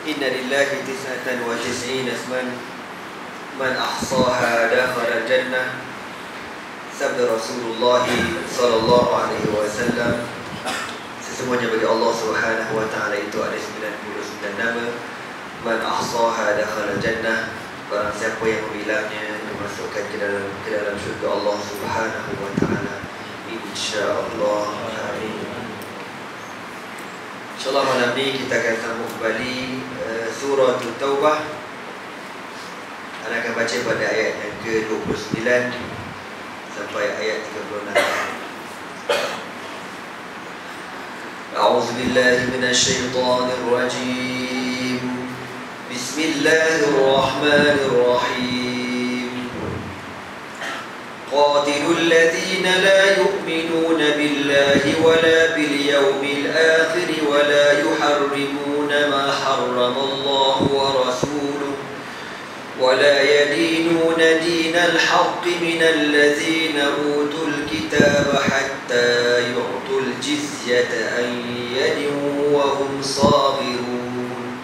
إن لله 99 اسما من أحصاها دخل الجنة. Sabda Rasulullah sallallahu alaihi wasallam, sesungguhnya bagi Allah Subhanahu wa taala itu ada 99 nama. Man ahsaha dakhala jannah, barang siapa yang membilangnya dimasukkan ke dalam syurga Allah Subhanahu wa taala, insyaallah. Amin. InsyaAllah malam ni kita akan sambung kembali surah Taubah. Anda akan baca pada ayat yang ke-29 sampai ayat 36. A'udzu billahi minasy syaithanir rajim. Bismillahir rahmanir rahim. Qatilul ladzina la yu'minuna billahi wala bil yawmil akhir wala yuharrimuna ma harrama Allah wa rasuluhu ولا يدينون دين الحق من الذين أوتوا الكتاب حتى يعطوا الجزية عن يد وهم صاغرون.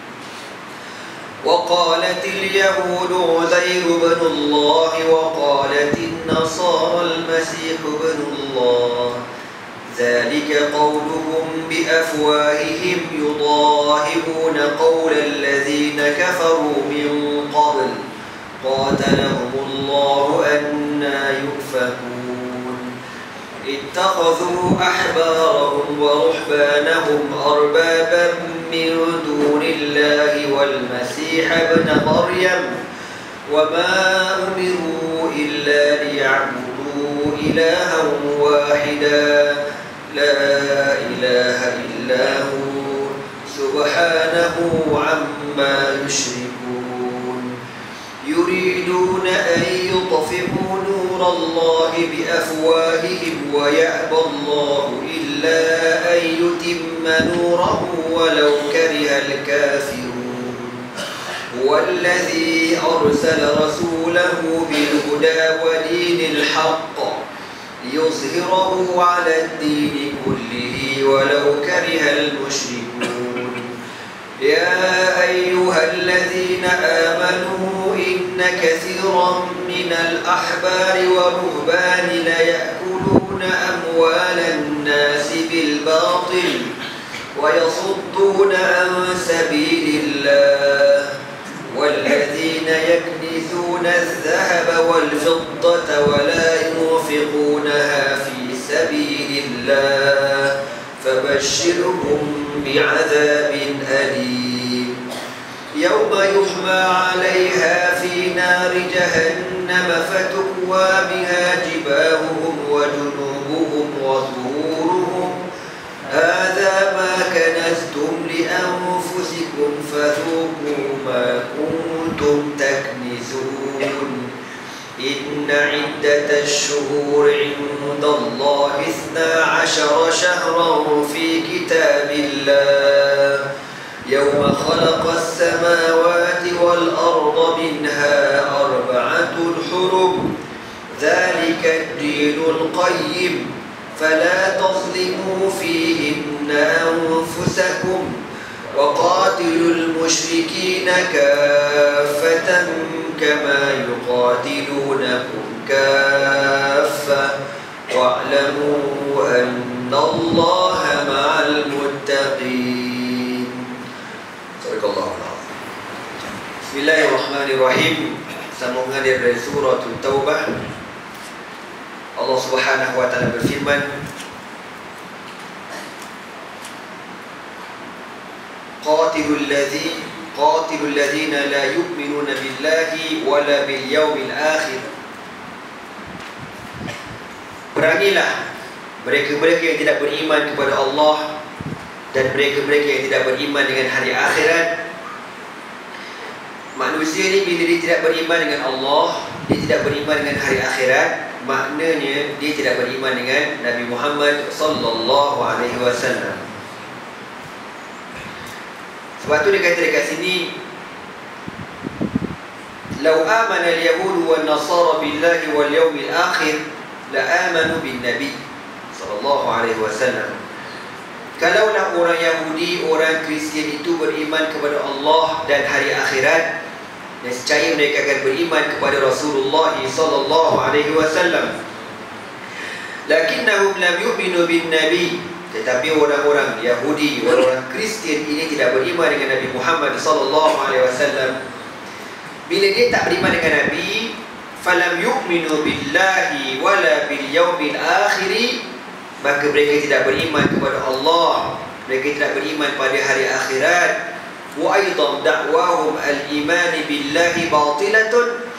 وقالت اليهود عزير بن الله وقالت النصارى المسيح بن الله، ذلك قولهم بأفواههم يضاهئون قول الذين كفروا من قبل قاتلهم الله أنى يؤفكون. اتخذوا أحبارهم ورهبانهم أربابا من دون الله والمسيح ابن مريم وما أمروا إلا ليعبدوا إلها واحدا لا إله إلا هو سبحانه عما يشركون. يريدون أن يطفئوا نور الله بأفواههم ويأبى الله إلا أن يتم نوره ولو كره الكافرون. هو الذي أرسل رسوله بالهدى ودين الحق ليظهره على الدين كله ولو كره المشركون. يا أيها الذين آمنوا إن كثيرا من الأحبار والرهبان ليأكلون أموال الناس بالباطل ويصدون عن سبيل الله. والذين يكنزون الذهب والفضة ولا ينفقونها في سبيل الله فبشرهم بعذاب أليم. يوم يحمى عليها في نار جهنم فتكوى بها جباههم وجنوبهم وظهورهم هذا ما كنزتم لأنفسكم فذوقوا ما كنتم تكنزون. إن عدة الشهور عند الله 12 شهرا في كتاب الله يوم خلق السماوات والأرض منها 4 حرم ذلك الدين القيم فلا تظلموا فيهن أنفسكم وقاتلوا المشركين كافة كما يقاتلونكم كافة واعلموا أن الله مع المتقين. صدق الله العظيم. بسم الله الرحمن الرحيم. Sambungan dari surah Taubah. Allah Subhanahu wa taala berfirman, Qatilul ladzina la yu'minuna billahi wala bil yawmil akhir. Perangilah mereka-mereka yang tidak beriman kepada Allah dan mereka-mereka yang tidak beriman dengan hari akhirat. Manusia ni bila dia tidak beriman dengan Allah, dia tidak beriman dengan hari akhirat, maknanya dia tidak beriman dengan Nabi Muhammad sallallahu alaihi wasallam. Sebab tu dia kata dekat sini, "Lau amana al-yahud wan nasara billahi wal yawmil akhir la amanu bin nabi sallallahu alaihi wasallam." Kalaulah orang Yahudi, orang Kristian itu beriman kepada Allah dan hari akhirat, nescaya mereka akan beriman kepada Rasulullah sallallahu alaihi wasallam. Lakinnahum lam yu'minu bin nabi, tetapi orang-orang Yahudi, orang-orang Kristian ini tidak beriman dengan Nabi Muhammad sallallahu alaihi wasallam. Bila dia tak beriman dengan Nabi, falam yu'minu billahi wala bil yaumil akhir, maka mereka tidak beriman kepada Allah, mereka tidak beriman pada hari akhirat. Wa aidan da'wahum al-iman billahi batilatun.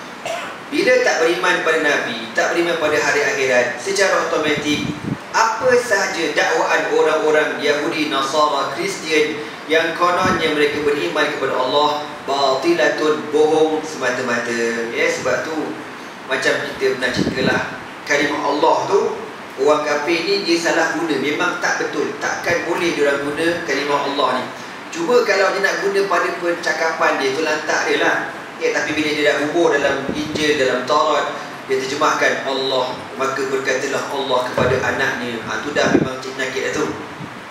Bila tak beriman pada Nabi, tak beriman pada hari akhirat, secara automatik apa sahaja dakwaan orang-orang Yahudi, Nasara, Kristian yang kononnya mereka beriman kepada Allah, batilatun, bohong semata-mata. Ya, sebab tu macam kita pernah ceritalah, kalimah Allah tu orang kafir ni dia salah guna, memang tak betul. Takkan boleh diorang guna kalimah Allah ni. Cuma kalau dia nak guna pada percakapan dia, tu lantak dia lah. Ya, tapi bila dia dah hubur dalam Injil, dalam Taurat, dia terjemahkan Allah, maka berkatalah Allah kepada anaknya. Tu dah memang cik nakit dah tu.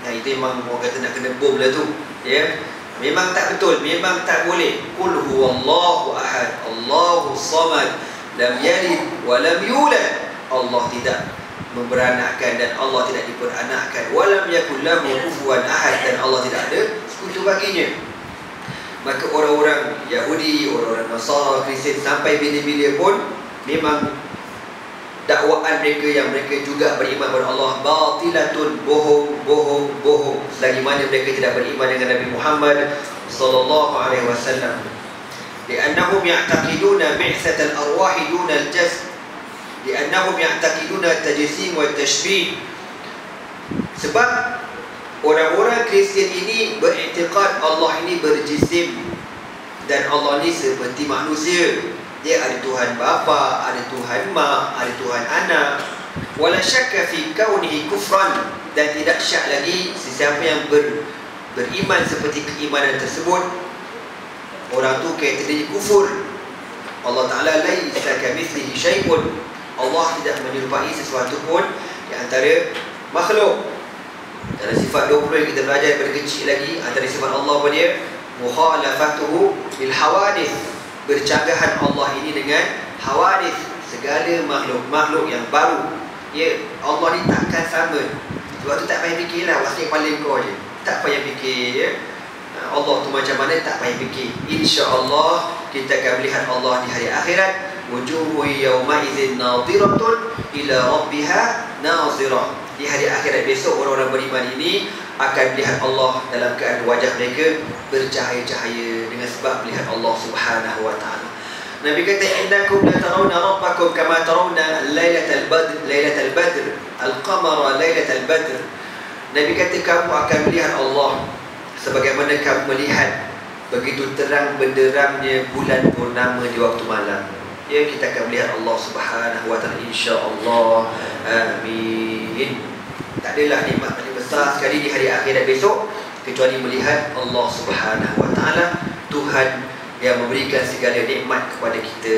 Itu memang orang kata nak kena bom lah tu. Ya, memang tak betul, memang tak boleh. Qul huwallahu ahad, Allahu samad, lam yalid wa lam yulad. Allah tidak memberanakkan dan Allah tidak diperanakkan. Walam yakul lahu kufuwan ahad, dan Allah tidak ada sekutu baginya. Maka orang-orang Yahudi, orang-orang Nasara, Kristian sampai bila-bila pun memang dakwaan mereka yang mereka juga beriman kepada Allah batilatun, bohong, bohong, bohong. Selagi mana mereka tidak beriman dengan Nabi Muhammad sallallahu alaihi wasallam. Li'annahum ya'taqiduna bi'sat al-arwahi duna al-jasad, li'annahum ya'taqiduna tajsim wa tashbih. Sebab orang-orang Kristian ini beriktikad Allah ini berjisim dan Allah ini seperti manusia. Dia ada Tuhan Bapa, ada Tuhan Mak, ada Tuhan Anak. Wala syakka fi kaunihi kufran, dan tidak syak lagi sesiapa yang beriman seperti keimanan tersebut, orang tu kategori kufur. Allah Ta'ala laisa kamitslihi syai'un, Allah tidak menyerupai sesuatu pun di antara makhluk. Dalam sifat 20 yang kita belajar daripada kecil lagi, antara sifat Allah apa dia? Mukhalafatuhu lil hawadith, bercanggahan Allah ini dengan hawadith, segala makhluk-makhluk yang baru. Ya, Allah ni takkan sama. Sebab tu tak payah fikirlah, wasik paling kau je, tak payah fikir ya. Allah tu macam mana, tak payah fikir. InsyaAllah kita akan melihat Allah di hari akhirat. Wujuhu yawma idzin nadhiratun ila rabbiha nazirah. Di hari akhirat besok, orang-orang beriman ini akan melihat Allah dalam keadaan wajah mereka bercahaya-cahaya dengan sebab melihat Allah Subhanahu wa ta'ala. Nabi kata, innakum la tarawna rabbakum kama tarawna lailatal badr al-qamara lailatal badr. Nabi kata, kamu akan melihat Allah sebagaimana kamu melihat begitu terang benderangnya bulan purnama di waktu malam. Ya, kita akan melihat Allah Subhanahu wa ta'ala, insya-Allah. Amin. Tak adalah nikmat paling besar sekali di hari akhirat besok kecuali melihat Allah Subhanahu wa ta'ala, Tuhan yang memberikan segala nikmat kepada kita.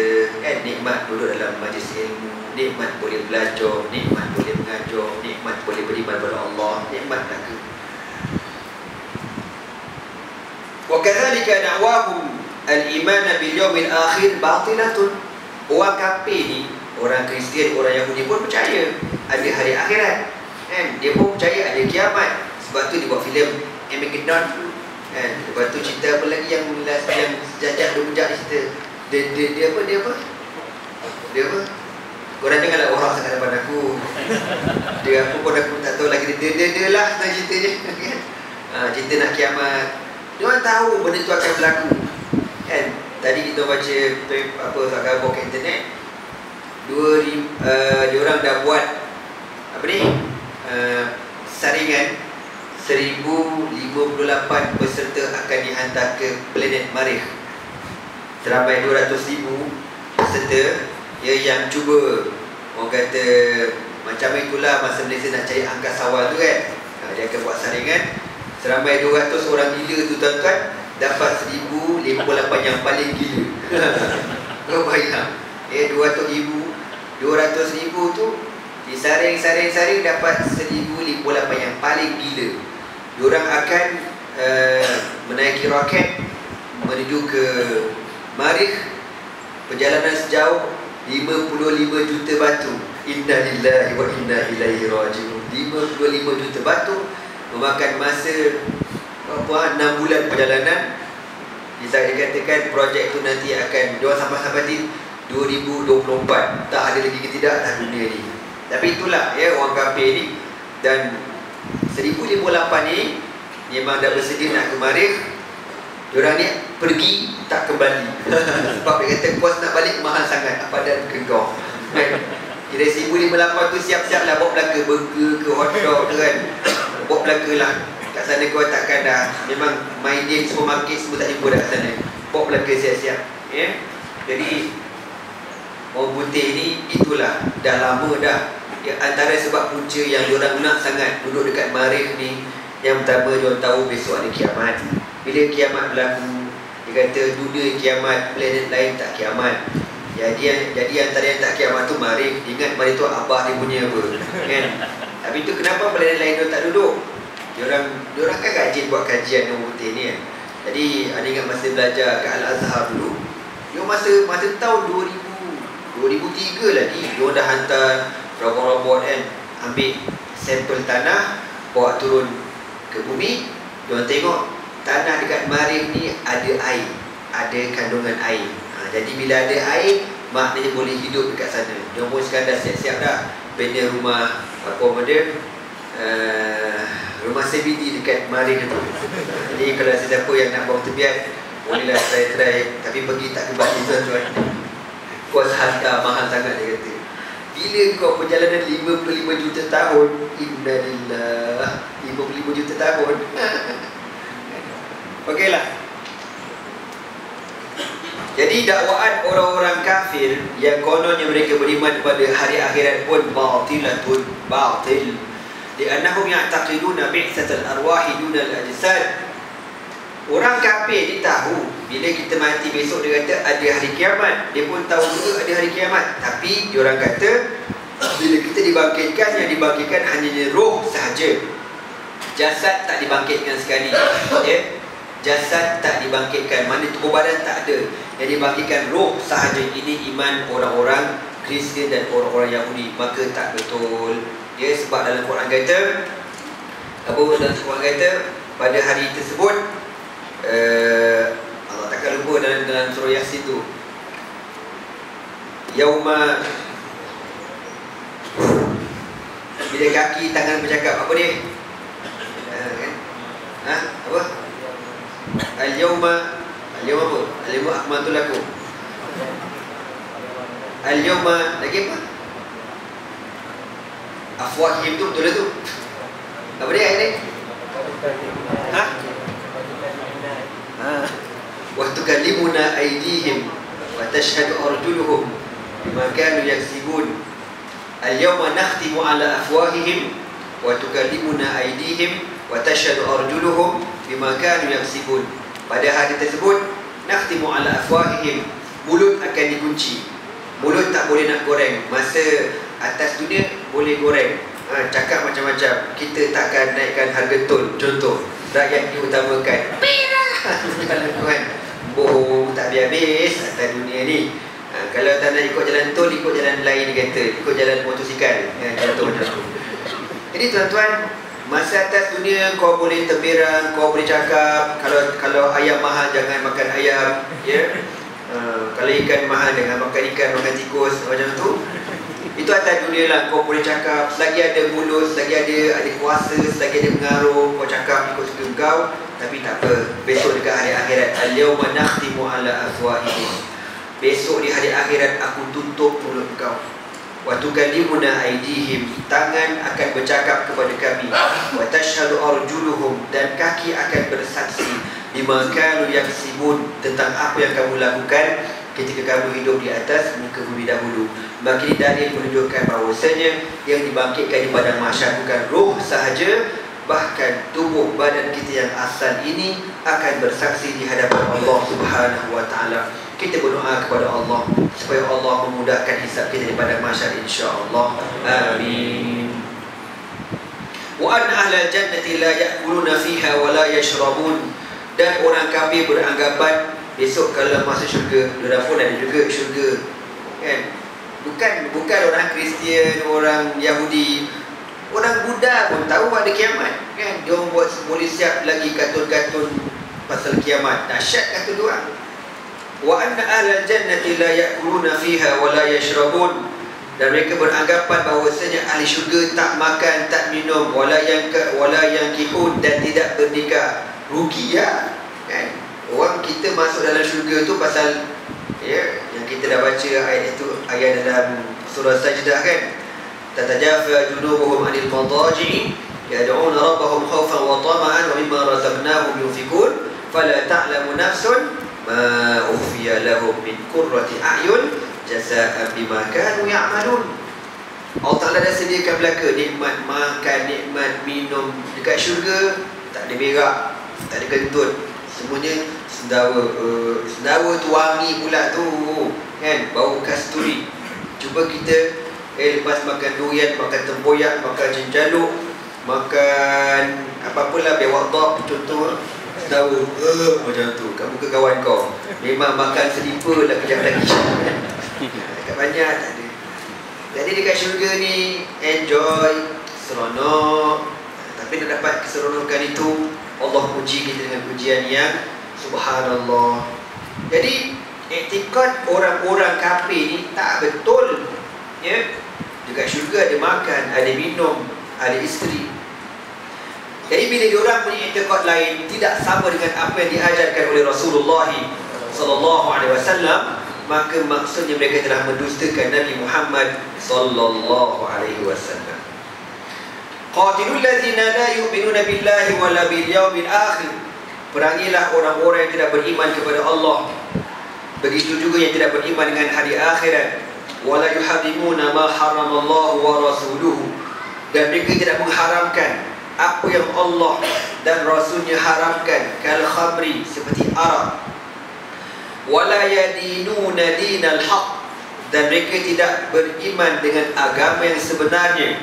Nikmat duduk dalam majlis ilmu, nikmat boleh belajar, nikmat boleh mengajar, nikmat boleh beriman kepada Allah, nikmat lagi. Wa kadzalika da'wahum al-iman bil yaumil akhir batilatun. Orang kafir ni, orang Kristian, orang Yahudi pun percaya ada hari akhirat. Dia pun percaya ada kiamat. Sebab tu dia buat filem Armageddon. Lepas tu cerita apa lagi yang jajak dia bujak cerita. Dia apa? Korang janganlah orang sangat depan aku. Dia apa pun aku tak tahu lagi. Dia lah cerita je. Cerita nak kiamat. Dia orang tahu benda tu akan berlaku. Tadi kita baca apa khabar kat internet, dia orang dah buat apa ni, saringan 1058 peserta akan dihantar ke planet Marikh. Teramai 200,000 peserta ya, yang cuba, orang kata macam itulah masa Malaysia nak cari angkasawan tu kan. Dia akan buat saringan seramai 200 orang gila tu tuan-tuan, dapat 1058 yang paling gila. Kau bayang 200,000 tu disaring dapat 1058 yang paling gila. diorang akan menaiki roket menuju ke Marikh, perjalanan sejauh 55 juta batu. Inna lillahi wa inna ilaihi raji'un. 55 juta batu memakan masa 6 bulan perjalanan. Dikatakan projek itu nanti akan diorang sampai di 2024. Tak ada lagi ke tidak dah dunia ni. Tapi itulah ya orang kafir ni. Dan 1058 ni memang dah bersedia nak ke Marikh. Diorang ni pergi tak kembali. Sebab dia kata kos nak balik mahal sangat. Apa dan kegong kan? Kira 1058 tu siap-siap lah bawa belaka burger ke hotdog kan. Bawa belaka lah. Kat sana kau takkan dah. Memang main game supermarket semua tak jumpa dah kat sana. Bawa belaka siap-siap ya? Jadi orang putih ni itulah dah lama dah. Antara sebab punca yang diorang nak sangat duduk dekat Marikh ni, yang pertama diorang tahu besok ada kiamat. Bila kiamat berlaku, dia kata dunia kiamat, planet lain tak kiamat. Jadi antara yang tak kiamat tu Marikh. Ingat Marikh tu abah dia punya apa kan? Tapi tu kenapa planet lain tu tak duduk? Diorang kan rajin buat kajian orang putih ni kan. Jadi ada ingat masa belajar kat Al-Azhar dulu, dia masa tahun 2003 lagi, dia dah hantar robot-robot kan, ambil sampel tanah, bawa turun ke bumi. Dia tengok tanah dekat Marikh ni ada air, ada kandungan air. Jadi bila ada air, maknanya boleh hidup dekat sana. Dia pun sekarang dah siap-siap dah bina rumah apa benda, rumah CBD dekat Marikh tu. Jadi kalau sesiapa yang nak buang tebiat, bolehlah try. Tapi pergi tak kembali tuan-tuan. Kos harga mahal sangat dia kata. Bila kau perjalanan 55 juta tahun, innalillah, 55 juta tahun. Okeylah. Jadi dakwaan orang-orang kafir yang kononnya mereka beriman kepada hari akhirat pun batil. Li'annahum ya'taqiduna bi'tsatal arwahi dunal ajsad. Orang kafir dia tahu bila kita mati besok, dia kata ada hari kiamat. Dia pun tahu juga ada hari kiamat. Tapi diorang kata bila kita dibangkitkan, yang dibangkitkan hanya roh sahaja. Jasad tak dibangkitkan sekali ya? Jasad tak dibangkitkan, mana tubuh badan tak ada. Yang dibangkitkan roh sahaja. Ini iman orang-orang Kristian dan orang-orang Yahudi. Maka tak betul ya, sebab dalam Quran kata dalam Quran kata pada hari tersebut, Allah takkan lupa dalam surah Yasin tu, Yauma, bila kaki tangan bercakap apa dia? Apa? Al-yawma apa? Al-yawma akmaltu lakum. Al-yawma lagi apa? Afwahim tu betul tu. Apa dia ayat ni? Wa tukallimuna aydihim wa tashhadu arjuluhum bima kanu yaksibun. Al-yawma nakhtimu ala afwahihim wa tukallimuna aydihim wa tashhadu arjuluhum bima kanu yaksibun. Pada hari tersebut, nakhtimu ala afwahihim, mulut akan dikunci. Mulut tak boleh nak goreng. Masa atas dunia boleh goreng, cakap macam-macam. Kita takkan naikkan harga tol. Contoh, rakyat diutamakan. Kalau tuan bohong tak habis atas dunia ni. Kalau tak nak ikut jalan tol, ikut jalan lain, dia kata ikut jalan motosikal. Contoh macam tu. Jadi tuan-tuan, masa atas dunia kau boleh terberang, kau boleh cakap. Kalau ayam mahal, jangan makan ayam ya? Kalau ikan mahal, jangan makan ikan, makan tikus, macam tu. Itu atas dunia lah. Kau boleh cakap, selagi ada mulut, selagi ada kuasa, selagi ada pengaruh, kau cakap ikut suka kau. Tapi tak apa, besok dekat hari akhirat, al-yawma nakhtimu ala afwahihim, besok di hari akhirat aku tutup mulut kau. Wa tukallimuna aydihim, tangan akan bercakap kepada kami. Wa tashhadu arjuluhum, dan kaki akan bersaksi bima kanu yaksibun, tentang apa yang kamu lakukan ketika kamu hidup di atas muka bumi dahulu. Maka ini dalil menunjukkan bahawasanya yang dibangkitkan di padang mahsyar bukan roh sahaja, bahkan tubuh badan kita yang asal ini akan bersaksi di hadapan Allah Subhanahu wa taala. Kita berdoa kepada Allah supaya Allah memudahkan hisab kita di padang mahsyar, insya-Allah. Amin. Wa anna ahlal jannati la ya'kuluna fiha wa la yashrabun. Dan orang kafir beranggapan besok kalau masuk syurga, dia pun ada juga syurga, kan? Bukan orang Kristian, orang Yahudi, orang Buddha pun tahu ada kiamat, kan? Dia orang boleh siap lagi kartun-kartun pasal kiamat. Dahsyat kartun dia orang. Wa anna ahlal jannati la ya'kuluna fiha wa la yashrabun. Dan mereka beranggapan bahawasanya ahli syurga tak makan, tak minum, wala yang kihun, dan tidak bernikah. Rugi ya, kan? Orang kita masuk dalam syurga tu pasal yang kita dah baca ayat itu, ayat dalam surah Sajdah, kan? Tatajafa junubuhum 'anil madaji'i yad'una rabbahum khawfan wa tama'an wa mimma razaqnahum yunfikun fala ta'lamu nafsun ma ukhfiya lahum min qurrati a'yun jazaa'an bima kanu ya'malun. Allah Ta'ala dah sediakan belaka nikmat makan, nikmat minum dekat syurga. Tak ada berak, tak ada kentut, semuanya sendawa tu wangi pula tu, kan? Bau kasturi. Cuba kita lepas makan durian, makan tempoyak, makan cenjaluk, makan apa-apalah bewak contoh, sendawa macam tu. Kamu ke kawan kau memang makan selipar lah kejap lagi. Dekat banyak tak ada. Jadi dekat syurga ni enjoy, seronok. Tapi nak dapat keseronokan itu, Allah puji kita dengan pujian yang subhanallah. Jadi iktikad orang-orang kafir ni tak betul, ya. Dekat syurga ada makan, ada minum, ada isteri. Jadi bila diorang punya iktikad lain tidak sama dengan apa yang diajarkan oleh Rasulullah sallallahu alaihi wasallam, maka maksudnya mereka telah mendustakan Nabi Muhammad sallallahu alaihi wasallam. Qatilul ladzina la yu'minuna billahi wala bil yaumil akhir. Perangilah orang-orang yang tidak beriman kepada Allah, begitu juga yang tidak beriman dengan hari akhirat. Wala yuharrimuna ma haramallahu wa rasuluhu. Dan mereka tidak mengharamkan apa yang Allah dan Rasulnya haramkan, kal khamri, seperti arak. Wala yadinuna dinal haq. Dan mereka tidak beriman dengan agama yang sebenarnya,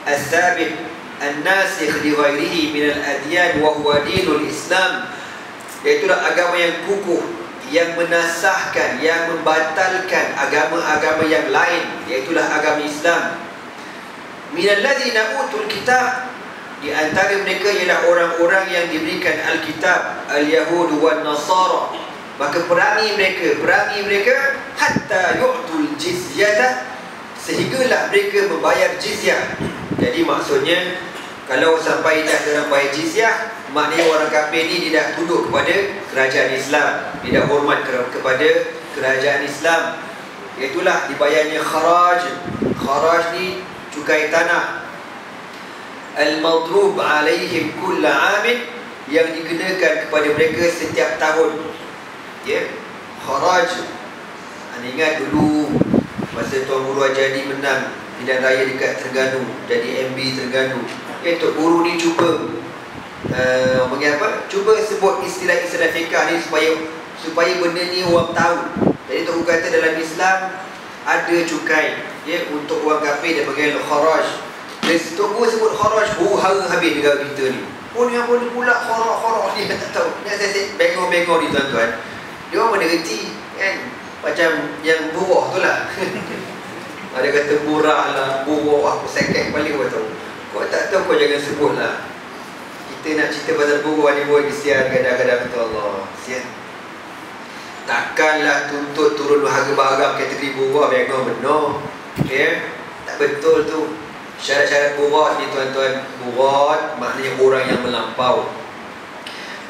as-sabit an-nasikh li ghairihi min al-adyan wa huwa dinul Islam, iaitulah agama yang kukuh, yang menasahkan, yang membatalkan agama-agama yang lain, iaitulah agama Islam. Minal ladzina utul kitab, di antara mereka ialah orang-orang yang diberikan Alkitab, al-Yahud wan Nasara. Maka perangi mereka hatta yu'tul jizyata, sehinggalah mereka membayar jizyah. Jadi maksudnya kalau sampai dah dalam bayar jizyah, maknanya orang kafir ni tidak tunduk kepada kerajaan Islam, tidak hormat kepada kerajaan Islam. Itulah dibayarnya kharaj. Kharaj ni cukai tanah. Al-madrub alaihim kulla amin, yang dikenakan kepada mereka setiap tahun. Ya, kharaj. Anda ingat dulu masa Tuan Guru Ajadi menang pilihan raya dekat Terengganu, jadi MB Terengganu. Tok Guru ni cuba cuba sebut istilah-istilah fiqh ni supaya benda ni orang tahu. Jadi Tok Guru kata dalam Islam ada cukai, ya, untuk orang kafir, dia panggil kharaj. Jadi Tok Guru sebut kharaj, hara habis negara kita ni. Oh, ni apa ni pula kharaj ni, tak tahu. Ni saya bengong-bengong ni tuan-tuan. Dia orang mana reti, kan? Macam yang buah tu lah. Ada kata murah lah, buah aku sekek balik kau tahu. Kau tak tahu, kau jangan sebut lah. Kita nak cerita pasal buah ni, buah kesian kadang-kadang, kata Allah, kesian. Takkanlah tuntut turun harga barang kategori buah bengong benar, ya? Tak betul tu. Syarat-syarat buah ni tuan-tuan, buah maknanya orang yang melampau,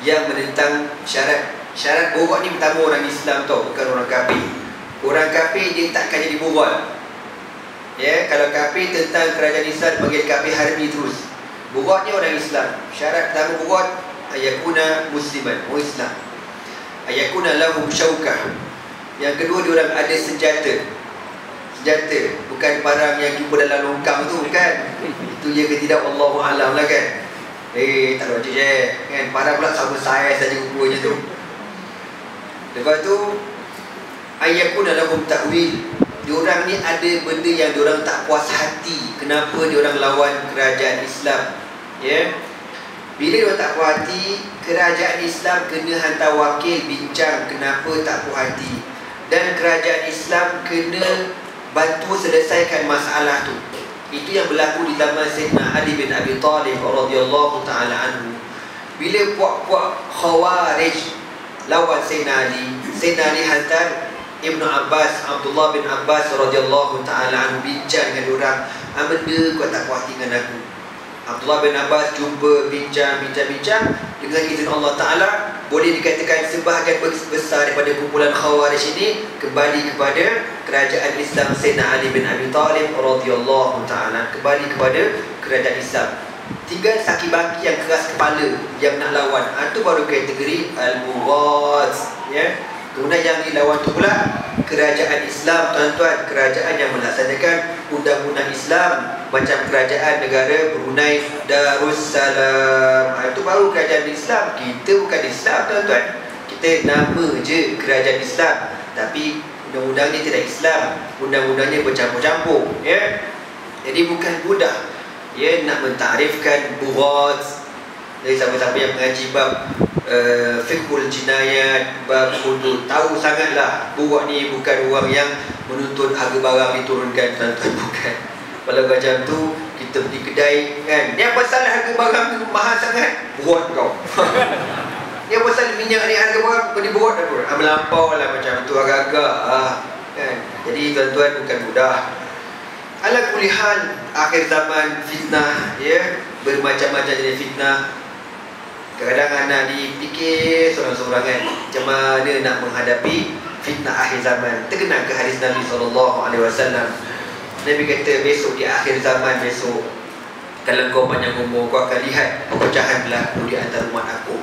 yang menentang syarat. Syarat buah ni pertama orang Islam tau, bukan orang kafir. Orang kafir dia takkan jadi buah. Ya, kalau kafir tentang kerajaan Islam panggil kafir harbi terus. Buat ni orang Islam. Syarat pertama buat ayakuna musliman, orang Islam. Ayakuna lahum syaukah. Yang kedua, dia orang ada senjata. Senjata bukan barang yang jumpa dalam longkang tu, bukan. Itu je ke tidak, Allahu a'lam lah, kan. Tak logik kan. Parang pula sama saya saja rupanya tu. Lepas tu ayakuna lahum ta'wil. Diorang ni ada benda yang diorang tak puas hati. Kenapa diorang lawan kerajaan Islam? Ya. Bila dia tak puas hati, kerajaan Islam kena hantar wakil bincang kenapa tak puas hati, dan kerajaan Islam kena bantu selesaikan masalah tu. Itu yang berlaku di zaman Sayyidina Ali bin Abi Talib radhiyallahu taala anhu. Bila puak-puak Khawarij lawan Sayyidina Ali hantar Ibnu Abbas, Abdullah bin Abbas radhiyallahu taala anhu bincang dengan orang, benda kau tak puas hati dengan aku. Abdullah bin Abbas jumpa bincang dengan izin Allah Ta'ala. Boleh dikatakan sebahagian besar daripada kumpulan Khawarij ini kembali kepada kerajaan Islam Sayyidina Ali bin Abi Talib radhiyallahu ta'ala, kembali kepada kerajaan Islam. Tinggal saki baki yang keras kepala yang nak lawan, itu baru kategori Al-Mughat, ya. Kemudian yang dilawan tu pula kerajaan Islam, tuan-tuan, kerajaan yang melaksanakan undang-undang Islam, macam kerajaan negara Brunei Darussalam. Itu baru kerajaan Islam. Kita bukan Islam, tuan-tuan. Kita nama je kerajaan Islam, tapi undang-undang ni tidak Islam. Undang-undangnya bercampur-campur, ya. Jadi bukan mudah, ya, nak mentarifkan Bughat. Jadi siapa-siapa yang mengaji bab fiqhul jinayat, bab hudud, tahu sangatlah Bughat ni bukan orang yang menuntut harga barang diturunkan, tuan-tuan, bukan. Kalau macam tu kita pergi kedai kan, yang pasal harga barang tu mahal sangat, Bughat kau. Yang pasal minyak ni harga barang kau di Bughat dah, melampau lah macam tu agak-agak kan. Jadi tuan-tuan, bukan mudah. Ala kulli hal, akhir zaman fitnah, ya, bermacam-macam jenis fitnah. Kadang-kadang anak dipikir seorang-seorangan macam mana nak menghadapi fitnah akhir zaman. Terkenal ke hadis Nabi SAW. Nabi kata, besok di akhir zaman besok, kalau kau panjang umur, kau akan lihat perpecahan berlaku di antara umat aku.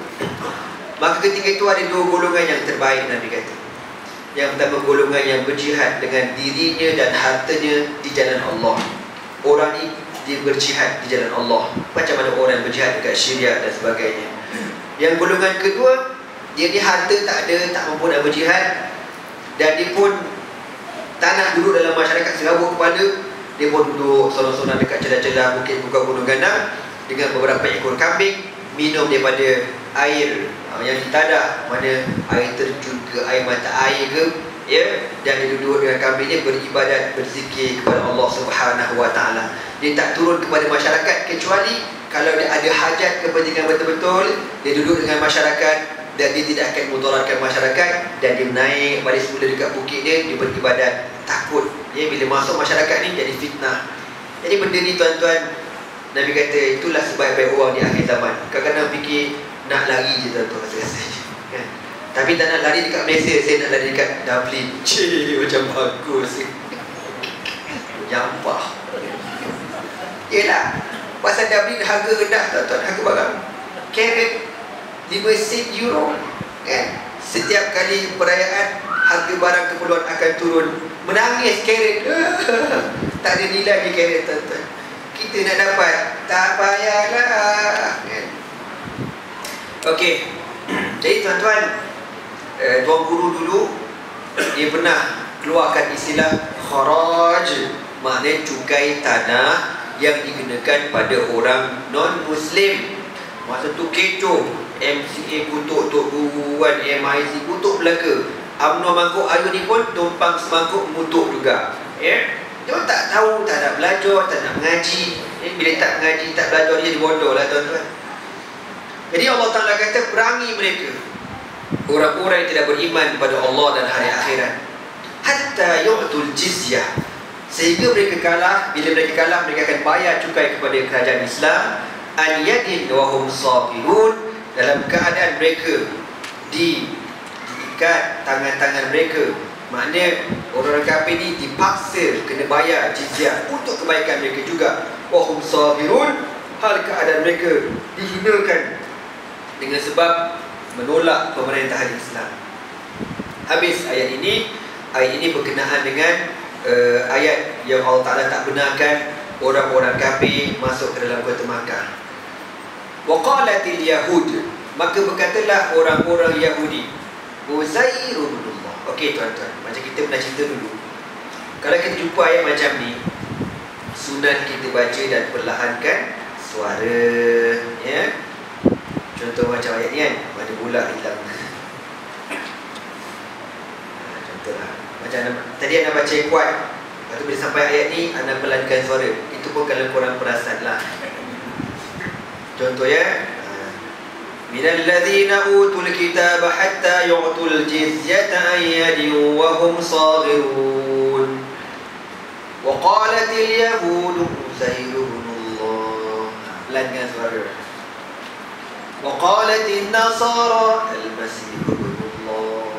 Maka ketika itu ada dua golongan yang terbaik, Nabi kata. Yang pertama, golongan yang berjihad dengan dirinya dan hartanya di jalan Allah. Orang ni dia berjihad di jalan Allah, macam mana orang yang berjihad dekat Syria dan sebagainya. Yang golongan kedua, dia ni harta tak ada, tak mampu nak berjihad, dan dia pun tak nak duduk dalam masyarakat serabut kepala. Dia pun duduk sorang-sorang dekat celah-celah bukit buka gunung gandang dengan beberapa ekor kambing, minum daripada air yang ditadah, mana air terjun ke, air mata air ke, ya. Dan dia duduk dengan kambing dia beribadat, berzikir kepada Allah Subhanahu Wa Taala. Dia tak turun kepada masyarakat kecuali kalau dia ada hajat kepentingan betul-betul. Dia duduk dengan masyarakat dan dia tidak akan mudaratkan masyarakat, dan dia naik baris mula dekat bukit dia beribadat, takut ya bila masuk masyarakat ni jadi fitnah. Jadi benda ni, tuan-tuan, Nabi kata itulah sebaik-baik orang di akhir zaman. Kadang-kadang fikir nak lari je, tuan-tuan, rasa-rasanya kan? Tapi tak nak lari dekat Malaysia, saya nak lari dekat Dublin. Cik, macam bagus. Nyampah. Yelah, pasal Dublin harga rendah, tuan-tuan, harga barang. Carrot 5 sen euro kan? Setiap kali perayaan, harga barang keperluan akan turun. Menangis carrot. Tak ada nilai di carrot, tuan-tuan. Kita nak dapat, tak payahlah kan? Okey. Jadi tuan-tuan, Tuan Guru dulu dia pernah keluarkan istilah kharaj, maknanya cukai tanah yang dikenakan pada orang non-Muslim. Masa tu kecoh, MCA kutuk Tok Guruan, MIC kutuk belaka, UMNO Mangkuk Ayu ni pun tumpang semangkuk mutuk juga, ya. Dia tak tahu, tak nak belajar, tak nak mengaji. Bila tak mengaji, tak belajar, dia jadi bodoh lah, tuan-tuan. Jadi Allah Ta'ala kata, perangi mereka, orang-orang yang tidak beriman kepada Allah dan hari akhirat, hatta yu'tul jizyah, sehingga mereka kalah. Bila mereka kalah, mereka akan bayar cukai kepada kerajaan Islam, an yadin wa hum saghirun, dalam keadaan mereka diikat tangan-tangan mereka. Maknanya orang-orang kafir ni dipaksa kena bayar jizyah untuk kebaikan mereka juga. Wa hum saghirun, hal keadaan mereka dihinakan dengan sebab menolak pemerintahan Islam. Habis ayat ini. Ayat ini berkenaan dengan ayat yang Allah Ta'ala tak benarkan orang-orang kafir masuk ke dalam kota Makkah. Wa qalatil yahud, maka berkatalah orang-orang Yahudi, Uzair ibn Allah. Okey tuan-tuan, macam kita pernah cerita dulu, kalau kita jumpa ayat macam ni, sunat kita baca dan perlahankan suara, ya. Contoh macam ayat ni kan, mana pula hilang. Contohlah macam tadi anda baca kuat, lepas tu bila sampai ayat ni anda pelankan suara. Itu pun kalau korang perasan lah. Contoh ya, minal ladzina utul kitaba hatta yu'tul jizyata an yadin wa hum saghirun. Wa qalatil yahudu Uzair ibn Allah. Pelankan suara. Wa qalatin nasara al-masih ibn Allah.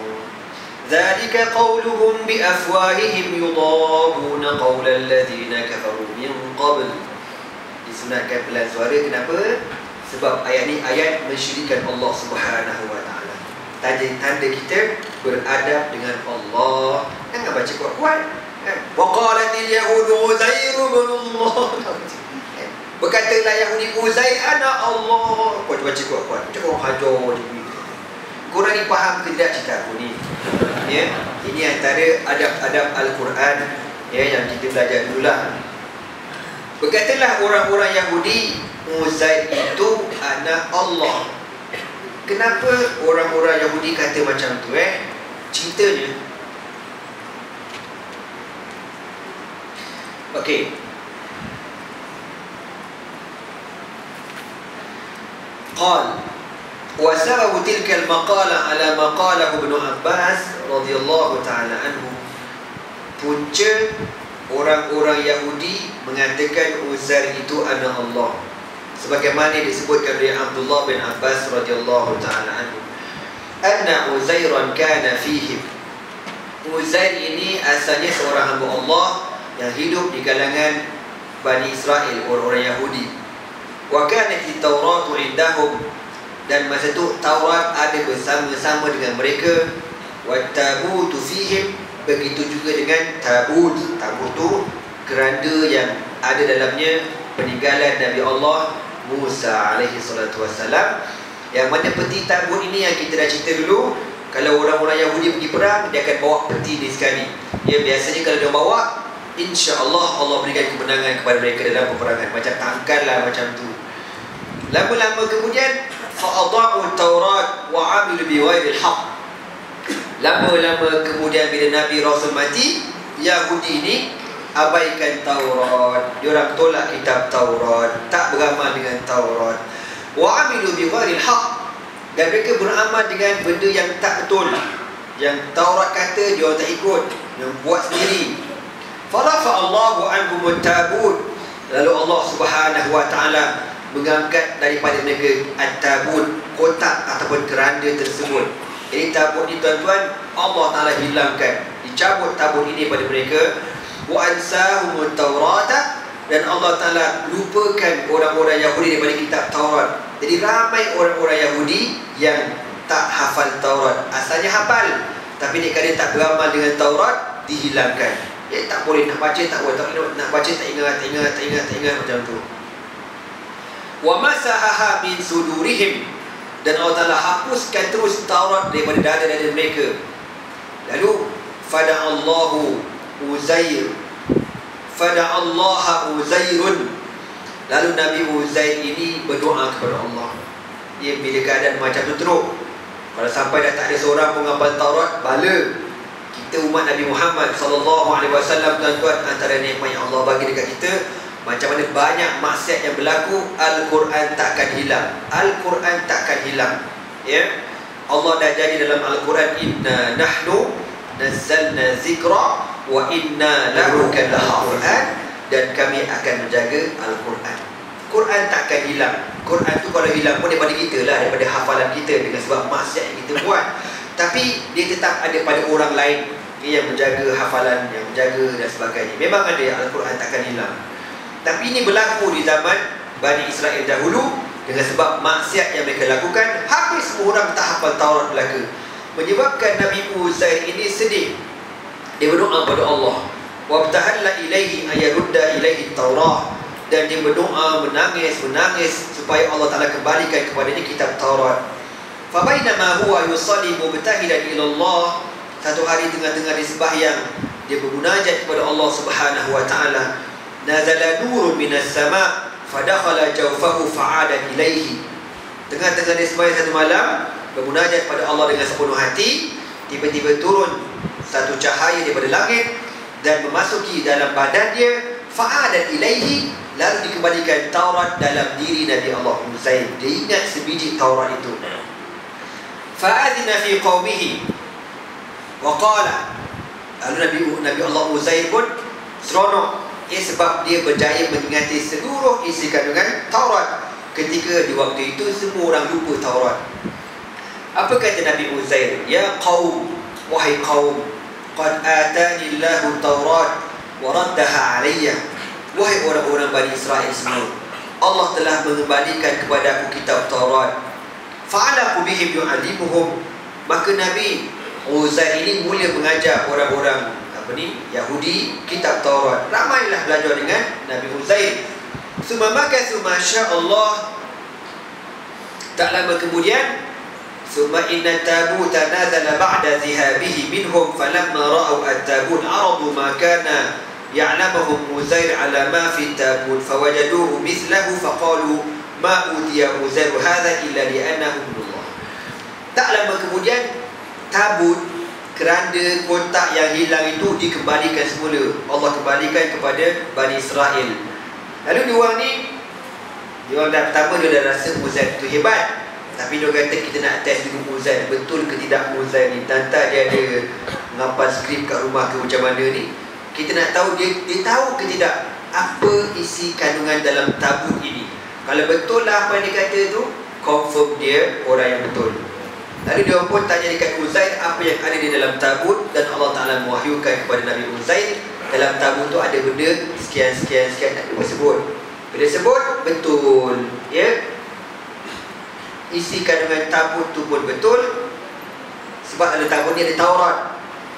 Dzalika qawluhum bi afwahihim yudahuna qawla alladhina kafaru min qabl. Disunatkan pelan suara. Kenapa? Sebab ayat ni ayat mensyirikkan Allah Subhanahu wa taala. Tanda kita beradab dengan Allah. Jangan baca kuat-kuat. Wa qalatil yahudu Uzair ibn Allah. Berkatalah Yahudi Uzair anak Allah. Kau baca kuat-kuat. Macam orang hajar je. Korang ni faham ke tidak cerita aku ni? Ya, ini antara adab-adab Al-Quran ya, yang kita belajar dululah. Berkatalah orang-orang Yahudi Uzair itu anak Allah. Kenapa orang-orang Yahudi kata macam tu ceritanya? Okey. Qal wa sababu tilka al-maqalah ala ma qalahu Ibn Abbas radhiyallahu ta'ala anhu. Punca orang-orang Yahudi mengatakan Uzair itu anak Allah, sebagaimana disebutkan oleh Abdullah bin Abbas radhiyallahu ta'ala anhu, anna Uzairan kana fihim. Uzair ini asalnya seorang hamba Allah yang hidup di kalangan Bani Israel, orang-orang Yahudi. Wa kanat at-Taurat indahum, dan masa itu Taurat ada bersama-sama dengan mereka. Wa tabutu fihim, begitu juga dengan tabut. Tabut itu keranda yang ada dalamnya peninggalan Nabi Allah Musa alaihi salatu wassalam, yang mana peti tabut ini yang kita dah cerita dulu. Kalau orang-orang Yahudi pergi perang, dia akan bawa peti ni sekali. Ya, biasanya kalau dia bawa, insya-Allah Allah berikan kemenangan kepada mereka dalam peperangan. Macam tangkal lah macam tu. Lama-lama kemudian fa'adha'u Taurat wa 'amilu bi ghairil haqq. Lama-lama kemudian bila Nabi Rasul mati, Yahudi ni abaikan Taurat. Diorang tolak kitab Taurat, tak beramal dengan Taurat. Wa 'amilu bi ghairil haqq, dan mereka beramal dengan benda yang tak betul. Yang Taurat kata dia tak ikut, dia buat sendiri. Farafa Allahu anhum at-tabut, lalu Allah Subhanahu wa taala mengangkat daripada mereka at-tabut, kotak ataupun keranda tersebut. Jadi tabut ni tuan-tuan, Allah taala hilangkan, dicabut tabut ini pada mereka. Wa ansahum at-taurata, dan Allah taala lupakan orang-orang Yahudi daripada kitab Taurat. Jadi ramai orang-orang Yahudi yang tak hafal Taurat. Asalnya hafal, tapi dia kadang tak beramal dengan Taurat, dihilangkan. Tak boleh nak baca, tak boleh, nak baca tak ingat macam tu. Wa masahaha min sudurihim, dan Allah Ta'ala hapuskan terus Taurat daripada dada-dada mereka. Lalu fada'allahu Uzair, fada'allaha Uzairun, lalu Nabi Uzair ini berdoa kepada Allah. Dia bila keadaan macam tu teruk, kalau sampai dah tak ada seorang pun hafal Taurat, bala kita umat Nabi Muhammad sallallahu alaihi wasallam, tuan-tuan, antara nikmat yang Allah bagi dekat kita, macam mana banyak maksiat yang berlaku, Al-Quran takkan hilang. Al-Quran takkan hilang. Ya, Allah dah jadi dalam Al-Quran, inna nahnu nazzalna zikra wa inna lahu lahafizun, dan kami akan menjaga Al-Quran. Quran takkan hilang. Quran tu kalau hilang pun daripada kita lah, daripada hafalan kita, dengan sebab maksiat yang kita buat. Tapi dia tetap ada pada orang lain yang menjaga hafalan, yang menjaga dan sebagainya. Memang ada, Al-Quran takkan hilang. Tapi ini berlaku di zaman Bani Israel dahulu, dengan sebab maksiat yang mereka lakukan, hampir semua orang tak hafal Taurat belaka. Menyebabkan Nabi Uzair ini sedih. Dia berdoa kepada Allah, wabtahalla ilaihi ayarudda ilaihi Taurah, dan dia berdoa, menangis supaya Allah Ta'ala kembalikan kepadanya kitab Taurat. Fabainama huwa yusalli mubtahidan ila Allah, satu hari tengah-tengah dia sembahyang, dia bermunajat kepada Allah Subhanahu wa taala, nazala nurun minas sama', Fadakhala jawfahu fa'ada ilaihi. Tengah-tengah dia sembahyang satu malam, bermunajat pada Allah dengan sepenuh hati, tiba-tiba turun satu cahaya daripada langit dan memasuki dalam badan dia. Fa'ada ilaihi, lalu dikembalikan Taurat dalam diri Nabi Allah Uzair. Dia ingat sebiji Taurat itu. Fa'adina fi qawmihi wa qala, lalu Nabi Allah Uzair pun seronok, sebab dia berjaya mengingati seluruh isi kandungan Taurat. Ketika di waktu itu semua orang lupa Taurat. Apa kata Nabi Uzair? Ya qaum, wahai qaum, qad atani Allahu Taurat wa raddaha alayya. Wahai orang-orang Bani Israel semua, Allah telah mengembalikan kepada aku kitab Taurat. Fa'alaku bihim yu'alimuhum. Maka Nabi Uzair ini mula mengajar orang-orang Yahudi kitab Taurat. Ramailah belajar dengan Nabi Uzair. Sumamaka masya Allah. Tak lama kemudian, summa inna tabuta nazala ba'da zihabihi minhum falamma ra'aw at-tabut aradu ma kana ya'lamuhum Uzair ala ma fi tabut fawajaduhu mithlahu faqalu ma utiya Uzair hadha illa li'annahu minallah. Tak lama kemudian, tabut, keranda kotak yang hilang itu dikembalikan semula. Allah kembalikan kepada Bani Israel. Lalu diorang dah pertama dia dah rasa Uzair itu hebat, tapi dia kata kita nak test dulu Uzair betul ke tidak. Uzair ni tak dia ada ngapal skrip kat rumah ke macam mana ni. Kita nak tahu dia tahu ke tidak apa isi kandungan dalam tabut ini. Kalau betul lah apa yang dia kata tu, confirm dia orang yang betul. Lalu dia pun tanya dekat Uzair apa yang ada di dalam tabut, dan Allah Ta'ala mewahyukan kepada Nabi Uzair, dalam tabut tu ada benda sekian tak boleh sebut. Bila sebut betul, ya, isi kandungan tabut tu pun betul. Sebab dalam tabut ni ada Taurat,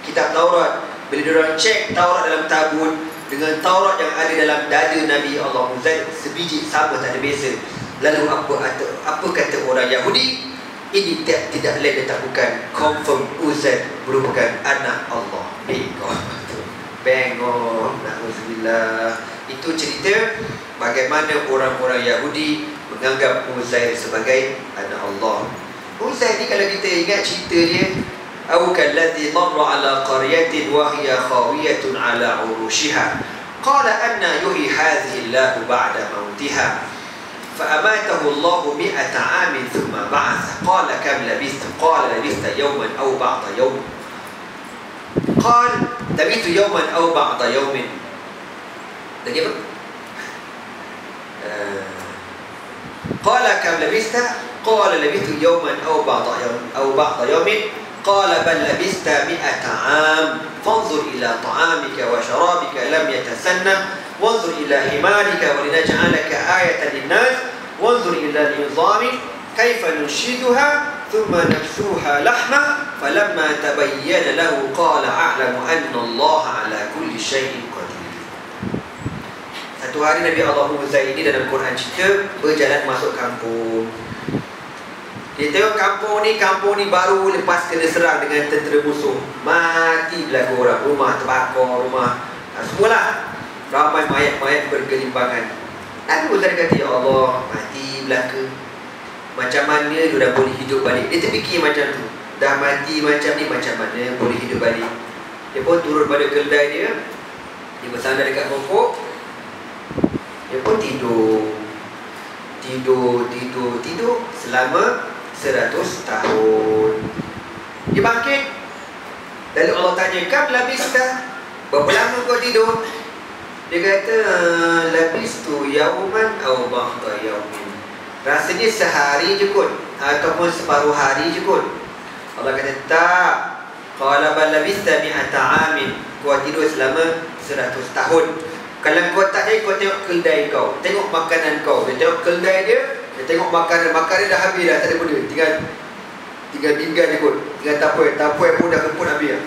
kitab Taurat. Bila diorang cek Taurat dalam tabut dengan Taurat yang ada dalam dada Nabi Allah Uzair, sebiji sama, tak ada beza. Lalu apa kata orang Yahudi? Ini tidak lain dan tak bukan, confirm Uzair merupakan anak Allah. Bengong, na'udzubillah. Itu cerita bagaimana orang-orang Yahudi menganggap Uzair sebagai anak Allah. Uzair ni kalau kita ingat cerita dia, أو كالذي مر على قرية وهي خاوية على عروشها قال أن يحيي هذه الله بعد موتها فأماته الله 100 عام ثم بعث قال كم لبثت قال لبثت يوما أو بعض يوم قال لبثت يوما أو بعض يوم. Tadi apa? قال كم لبثت قال لبثت يوما أو بعض يوم قال بل لبثت 100 عام فانظر إلى طعامك وشرابك لم يتسنه وانظر إلى حمارك ولنجعلك آية للناس وانظر إلى العظام كيف ننشدها ثم نكسوها لحما فلما تبين له قال أعلم أن الله على كل شيء قدير. Satu hari Nabi Allah Uzair ini dalam Quran cerita berjalan masuk kampung. Dia tengok kampung ni baru lepas kena serang dengan tentera musuh. Mati belagu orang, rumah terbakar, rumah semualah. Ramai mayat-mayat bergelimpangan. Nabi Uzair kata, ya Allah, mati belaka. Macam mana dia dah boleh hidup balik? Dia terfikir macam tu. Dah mati macam ni, macam mana boleh hidup balik? Dia pun turun pada keldai dia. Dia bersandar dekat pokok. Dia pun tidur selama 100 tahun. Dia bangkit. Lalu Allah tanya, kam labista? Berapa lama kau tidur? Dia kata, labistu yauman aw ba'da yaumin. Rasanya sehari je kot, ataupun separuh hari je kot. Allah kata, tak. Qala bal labista 100 amin. Kau tidur selama 100 tahun. Kalau kau tak jadi, kau tengok keldai kau, tengok makanan kau. Dia tengok keldai dia tengok makanan dah habis dah, tak ada benda. Tinggal pinggan je kot. Tinggal tapoy pun dah kemput habis dah.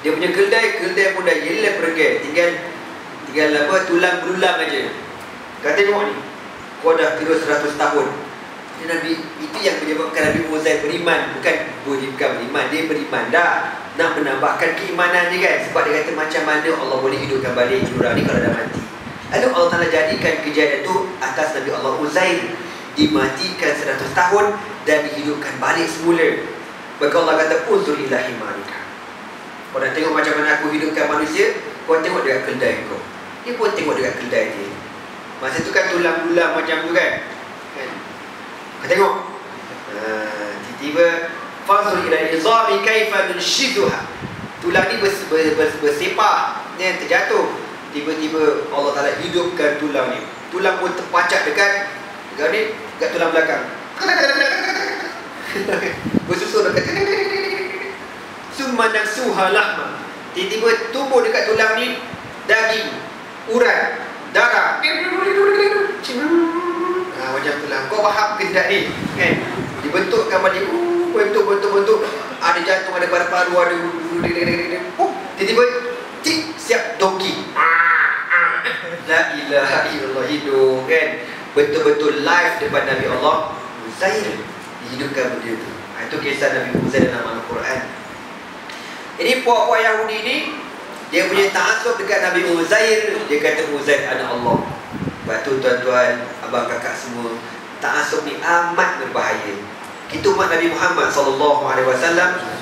Dia punya keldai pun dah yelap pergi. Tinggal apa, tulang belulang aja. Kau tengok ni, kau dah tidur 100 tahun. Nabi, itu yang menyebabkan Nabi Uzair beriman. Bukan beriman, dia beriman dah. Nak menambahkan keimanan dia kan. Sebab dia kata macam mana Allah boleh hidupkan balik orang ni kalau dah mati. Lalu Allah Ta'ala jadikan kejadian itu atas Nabi Allah Uzair, dimatikan 100 tahun dan dihidupkan balik semula. Maka Allah kata, unzur ila himarika. Kau nak tengok macam mana aku hidupkan manusia, kau tengok dekat kedai kau. Dia pun tengok dekat kedai dia. Masa tu kan tulang-tulang macam tu kan. Kau tengok. Tiba-tiba fanzur ila izami kaifa nunshizuha. Tulang ni bersepah, dia terjatuh. Tiba-tiba Allah Ta'ala hidupkan tulang ni. Tulang pun terpacak dekat ni, dekat tulang belakang. Bersusun dekat summa naksuha lahma. Tiba-tiba tumbuh dekat tulang ni daging, urat, darah. Macam tulang. Kau faham ke tidak ni? Kan? Dibentukkan balik. Bentuk. Ada jantung, ada paru-paru, ada tiba-tiba cik, siap donkey. La ilaha illallah, hidup kan. Betul-betul live depan Nabi Allah Uzair, dihidupkan benda tu. Itu kisah Nabi Uzair dalam Al-Quran. Ini puak-puak Yahudi ni, dia punya ta'asub dekat Nabi Uzair. Dia kata Uzair anak Allah. Sebab tu tuan-tuan, abang kakak semua, ta'asub ni amat berbahaya. Kita umat Nabi Muhammad SAW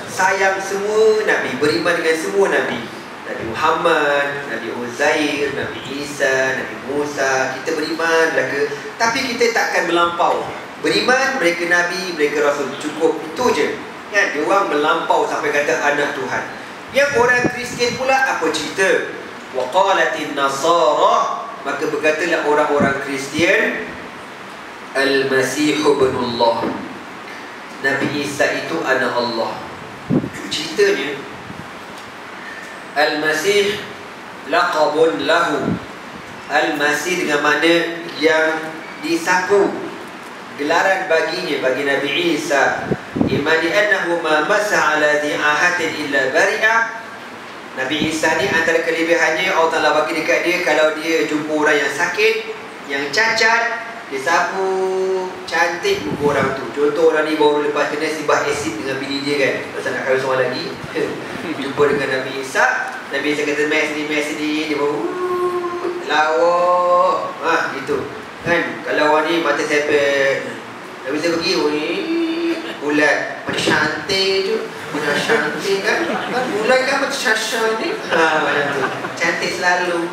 sayang semua Nabi, beriman dengan semua Nabi. Nabi Muhammad, Nabi Uzair, Nabi Isa, Nabi Musa. Kita beriman belaka. Tapi kita takkan melampau. Beriman, mereka Nabi, mereka Rasul. Cukup, itu je. Kan? Dia orang melampau sampai kata anak Tuhan. Yang orang Kristian pula apa cerita? Wa qalatin nasara, maka berkatalah orang-orang Kristian, Al-Masihu ibnullah, Nabi Isa itu anak Allah. Ceritanya, Al-Masih laqabun lahu. Al-Masih dengan mana yang disapu, gelaran baginya, bagi Nabi Isa. Imani annahu ma masa ala di'ahatin illa bari'ah. Nabi Isa ni antara kelebihannya, Allah Ta'ala bagi dekat dia, kalau dia jumpa orang yang sakit, yang cacat, dia sapu cantik muka orang tu. Contoh orang ni baru lepas kena sibah asid dengan bini dia kan, pasal nak kahwin seorang lagi. Jumpa dengan Nabi Isa, Nabi Isa kata mes ni, dia baru lawa. Gitu kan. Kalau orang ni mata sepet, Nabi Isa pergi, bulat, macam cantik je. Macam cantik kan. Bulat kan macam syasha ni. Macam tu, cantik selalu.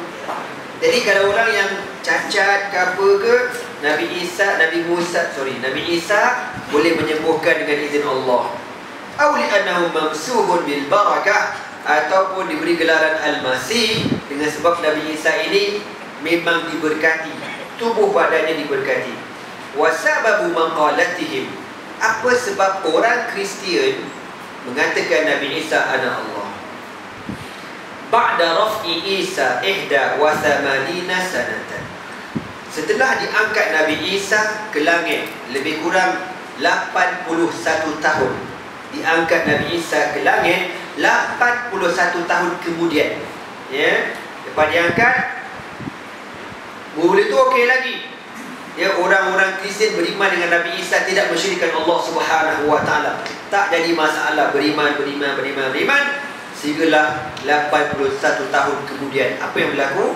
Jadi kalau orang yang cacat ke apa ke, Nabi Isa boleh menyembuhkan dengan izin Allah. Auli annahu mamsuhun bil barakah, ataupun diberi gelaran Al-Masih dengan sebab Nabi Isa ini memang diberkati, tubuh badannya diberkati. Wa sababu maqalatihim, apa sebab orang Kristian mengatakan Nabi Isa anak Allah? Ba'da raf'i Isa 81 sanatan, setelah diangkat Nabi Isa ke langit, lebih kurang 81 tahun. Diangkat Nabi Isa ke langit 81 tahun kemudian. Ya, lepas diangkat, boleh tu okey lagi. Ya, orang-orang Kristian beriman dengan Nabi Isa, tidak mensyirikkan Allah Subhanahu wa taala. Tak jadi masalah, beriman sehinggalah 81 tahun kemudian. Apa yang berlaku?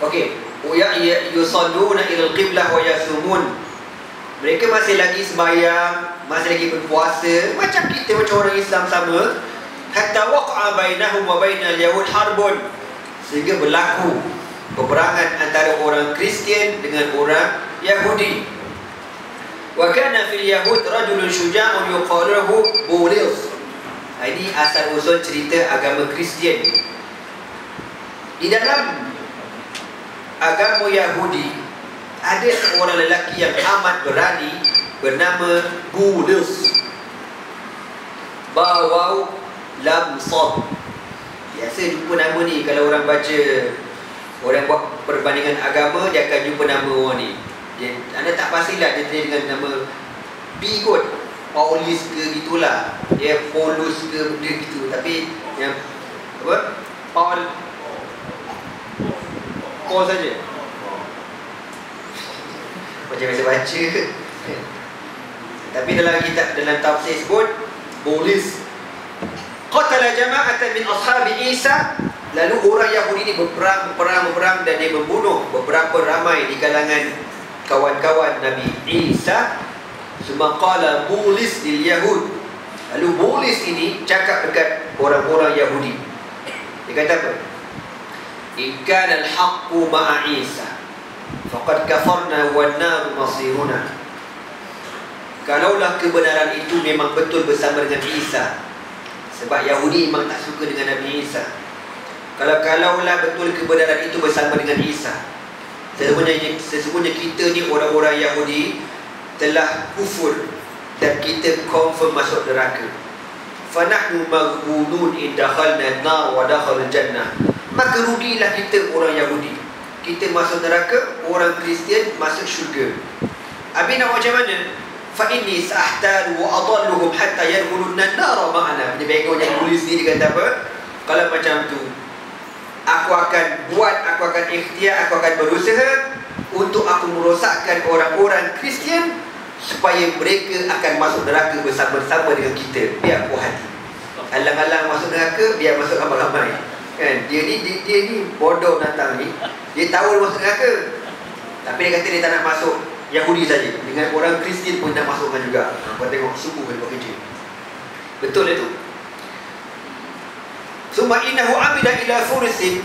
Okey, yusalluna ila al-qiblah wa yasumun. Mereka masih lagi sembahyang, masih lagi berpuasa, macam kita, macam orang Islam sama. Hatta waqa'a bainahum wa bainal yahud harbun, sehingga berlaku peperangan antara orang Kristian dengan orang Yahudi. Wa kana fil yahud rajulun syuja'un yuqalu lahu Bulis. Ini asal usul cerita agama Kristian. Di dalam agama Yahudi ada seorang lelaki yang amat berani bernama Bulis. Bawau lam sad. Biasa jumpa nama ni kalau orang baca, orang buat perbandingan agama, dia akan jumpa nama orang ni. Anda tak pastilah dia tulis dengan nama B kot, Paulus ke gitulah, dia Paulus ke dia gitu. Tapi yang apa, Paul kau saja. Macam biasa baca. Tapi dalam kitab, dalam tafsir sebut Bulis qatala jama'atan min ashabi Isa Lalu orang Yahudi ini berperang dan dia membunuh beberapa ramai di kalangan kawan-kawan Nabi Isa. Sumaqala Bulis lil Yahud. Lalu Bulis ini cakap dekat orang-orang Yahudi. Dia kata apa? In kana al-haqqu ma'a Isa faqad kafarna wan nar masiruna. Kalaulah kebenaran itu memang betul bersama dengan Isa, sebab Yahudi memang tak suka dengan Nabi Isa. Kalaulah betul kebenaran itu bersama dengan Isa, sesungguhnya kita ni orang-orang Yahudi telah kufur dan kita confirm masuk neraka. Fanahnu maghbunun in dakhalna an-nar wa dakhala al-jannah. Maka rugilah kita orang Yahudi. Kita masuk neraka, orang Kristian masuk syurga. Habis nak macam mana? Fa inni sa'ahtaru wa adalluhum hatta yadkhulun an-nar ma'ana. Dia bengok yang tulis ni, dia kata apa? Kalau macam tu, aku akan ikhtiar, aku akan berusaha untuk aku merosakkan orang-orang Kristian supaya mereka akan masuk neraka bersama-sama dengan kita. Biar puas hati. Alang-alang masuk neraka, biar masuk ramai-ramai. Kan? Dia ni bodoh datang ni. Dia tahu dia masuk neraka, tapi dia kata dia tak nak masuk Yahudi saja. Dengan orang Kristian pun nak masukkan juga. Kau tengok sungguh dia buat kerja. Betul itu. Summa innahu amida ila fursin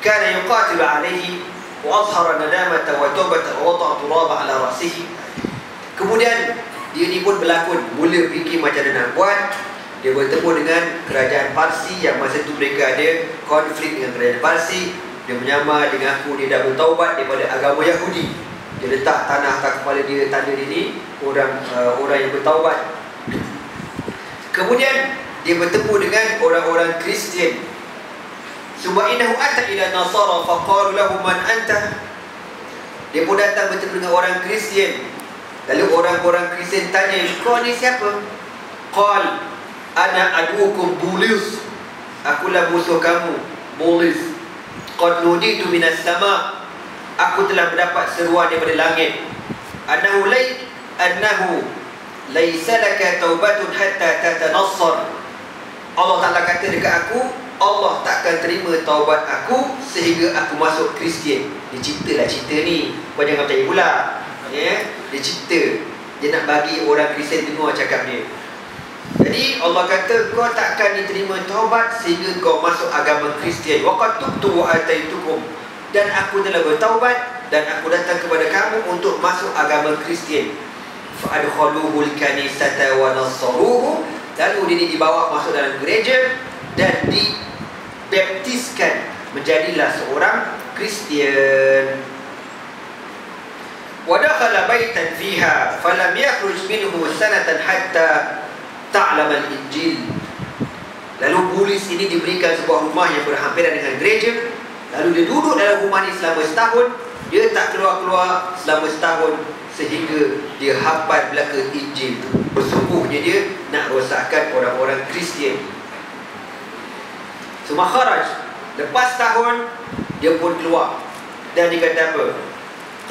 kana yuqatilu alayhi wa azhara nadamata wa tawbata wa wada'a turaba ala ra'sihi. Kemudian dia ni pun berlakon, mula fikir macam mana nak buat. Dia bertemu dengan kerajaan Parsi yang masa tu mereka ada konflik dengan kerajaan Parsi. Dia menyamar dengan aku, dia dah bertaubat daripada agama Yahudi. Dia letak tanah atas kepala dia, tanda dia ni orang yang bertaubat. Kemudian dia bertemu dengan orang-orang Kristian. Summa innahu ata ila nasara faqalu lahu man anta. Dia pun datang bertemu dengan orang Kristian. Lalu orang-orang Kristian tanya, kau ni siapa? Qal ana adukum Bulis. Akulah musuh kamu, Bulis. Qad nuditu minas sama. Aku telah mendapat seruan daripada langit. Annahu laisa laka taubatun hatta tatanassar. Allah Ta'ala kata dekat aku, Allah takkan terima taubat aku sehingga aku masuk Kristian. Dia ciptalah cerita ni. Kau jangan percaya pula. Dia cipta. Dia nak bagi orang Kristian dengar cakap dia. Jadi Allah kata kau takkan diterima taubat sehingga kau masuk agama Kristian. Wa qad tubtu wa ataitukum. Dan aku telah bertaubat dan aku datang kepada kamu untuk masuk agama Kristian. Fa adkhaluhul kanisata wa nassaruhu. Lalu dia dibawa masuk dalam gereja dan dibaptiskan, menjadilah seorang Kristian. Wa dakhala baitan fiha falam yakhruj minhu sanatan hatta ta'lam al-Injil. Lalu Bulis ini diberikan sebuah rumah yang berhampiran dengan gereja. Lalu dia duduk dalam rumah ini selama setahun. Dia tak keluar-keluar selama setahun sehingga dia hafal belaka Injil tu. Bersungguhnya dia nak rosakkan orang-orang Kristian. Suma kharaj. Lepas tahun dia pun keluar dan dia kata apa?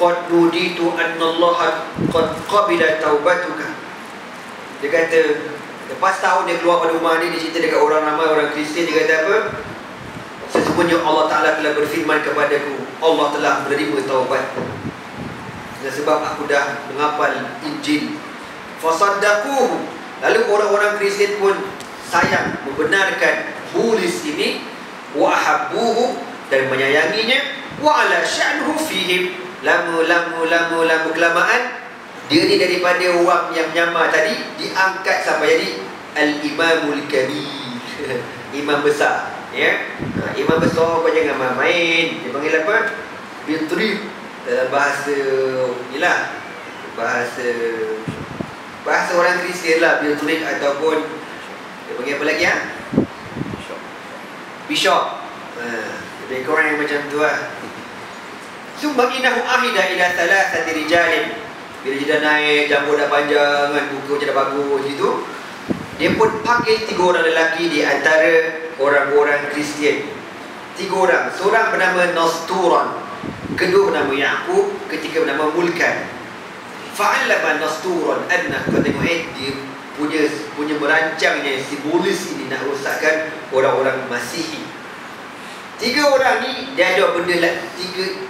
Qad nuditu anna Allah qad qabila taubatuka. Dia kata lepas tahun dia keluar pada rumah ni, dia cerita dekat orang ramai orang Kristian. Dia kata apa? Sesungguhnya Allah Ta'ala telah berfirman kepadaku, Allah telah menerima taubat. Dan sebab aku dah menghafal Injil. Fasaddaquhu. Lalu orang-orang Kristian pun sayang, membenarkan Bulis ini. Wa ahabbuhu, dan menyayanginya. Wa ala sya'nuhu fihim. Lama kelamaan dia ni daripada orang yang menyamar tadi diangkat sampai jadi Al-Imamul Kabir. Imam besar. Imam besar kau jangan main-main. Dia panggil apa? Bitrib. Dalam bahasa inilah, bahasa orang Kristian lah, Bitrib, ataupun dia panggil apa lagi Bishop. Lebih kurang yang macam tu lah. Summa innahu ahida ila thalathati rijalin. Bila dia dah naik, jambut dah panjang, muka macam dah bagus gitu, dia pun panggil 3 orang lelaki di antara orang-orang Kristian. 3 orang. Seorang bernama Nasturan, kedua bernama Yaqub, ketiga bernama Mulkan. Fa'allama Nasturan anna, kau tengok dia punya merancangnya si Bulis ini nak rosakkan orang-orang Masihi. Tiga orang ni dia ajar benda lah.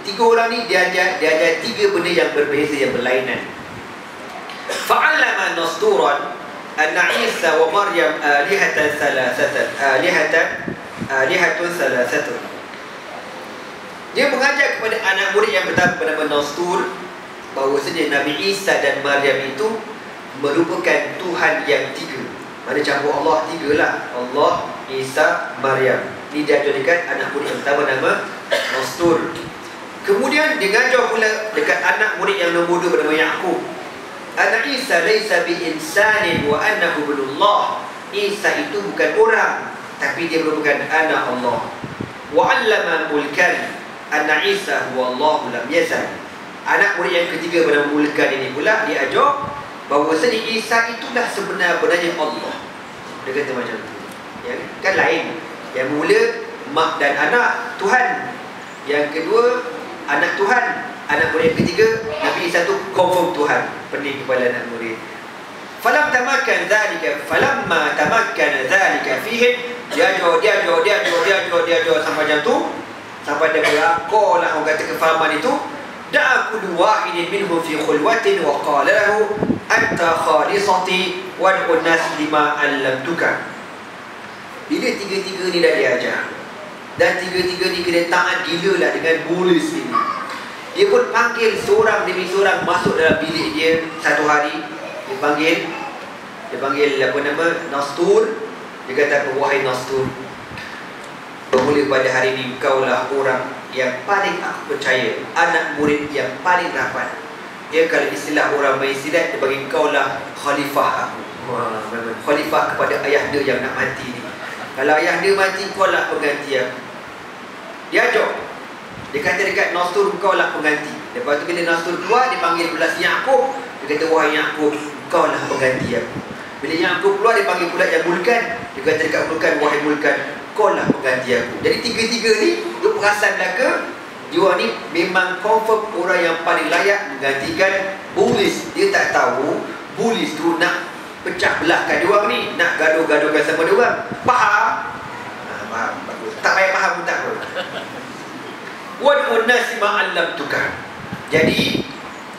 Tiga orang ni dia ajar tiga benda yang berbeza, yang berlainan. Fa'allama nasturan anna Isa wa Maryam alihatun salasatun. Dia mengajar kepada anak murid yang pertama bernama Nastur bahawasanya Nabi Isa dan Maryam itu merupakan Tuhan yang tiga. Mana campur Allah tiga lah. Allah, Isa, Maryam. Ini dia ajarkan anak murid yang pertama nama Nastur. Kemudian dia ngajar pula dekat anak murid yang nombor 2 bernama Yaqub. Anak Isa laisa bi insanin wa annahu ibnullah. Isa itu bukan orang, tapi dia merupakan anak Allah. Wa 'allama mulkan anna Isa huwa Allah lam yazal. Anak murid yang ketiga bernama Mulkan ini pula dia ajar bahawasanya Isa itulah sebenar-benarnya Allah. Dia kata macam tu. Ya, kan lain. Yang mula mak dan anak Tuhan. Yang kedua anak Tuhan. Anak murid yang ketiga Nabi Isa tu confirm Tuhan. Pening kepala anak murid. Falamma tamakkana dhalika fihim, dia ajar sampai macam tu, sampai dia berakor lah orang kata kefahaman itu. Da'a kullu wahidin minhum fi khulwatin wa qala lahu anta khalisati wad'un nas lima 'allamtuka. Bila tiga-tiga ni dah diajar dan tiga-tiga ni kena taat gila lah dengan mulis ini, dia pun panggil seorang demi seorang masuk dalam bilik dia satu hari. Dia panggil apa nama, Nastur. Dia kata, wahai Nastur, bermula pada hari ini kaulah orang yang paling aku percaya, anak murid yang paling rapat. Ya, kalau istilah orang main silat, dia bagi kaulah khalifah aku. Khalifah kepada ayah dia yang nak mati ni. Kalau ayah dia mati, kaulah pengganti aku. Dia ajar. Dia kata dekat Nastur, kaulah pengganti. Lepas tu bila Nastur keluar, dia panggil pula si Yaqub. Dia kata, wahai Yaqub, kaulah pengganti aku. Bila Yaqub keluar, dia panggil pula yang Mulkan. Dia kata dekat Mulkan, wahai Mulkan, kaulah pengganti aku. Jadi tiga-tiga ni, dia perasan belaka, dia ni memang confirm orang yang paling layak menggantikan Bulis. Dia tak tahu Bulis tu nak pecah belahkan dia orang ni, nak gaduh-gaduhkan sama dia orang. Faham? Faham, bagus. Tak payah faham pun tak pun. Wad'un nasi ma'allamtuka. Jadi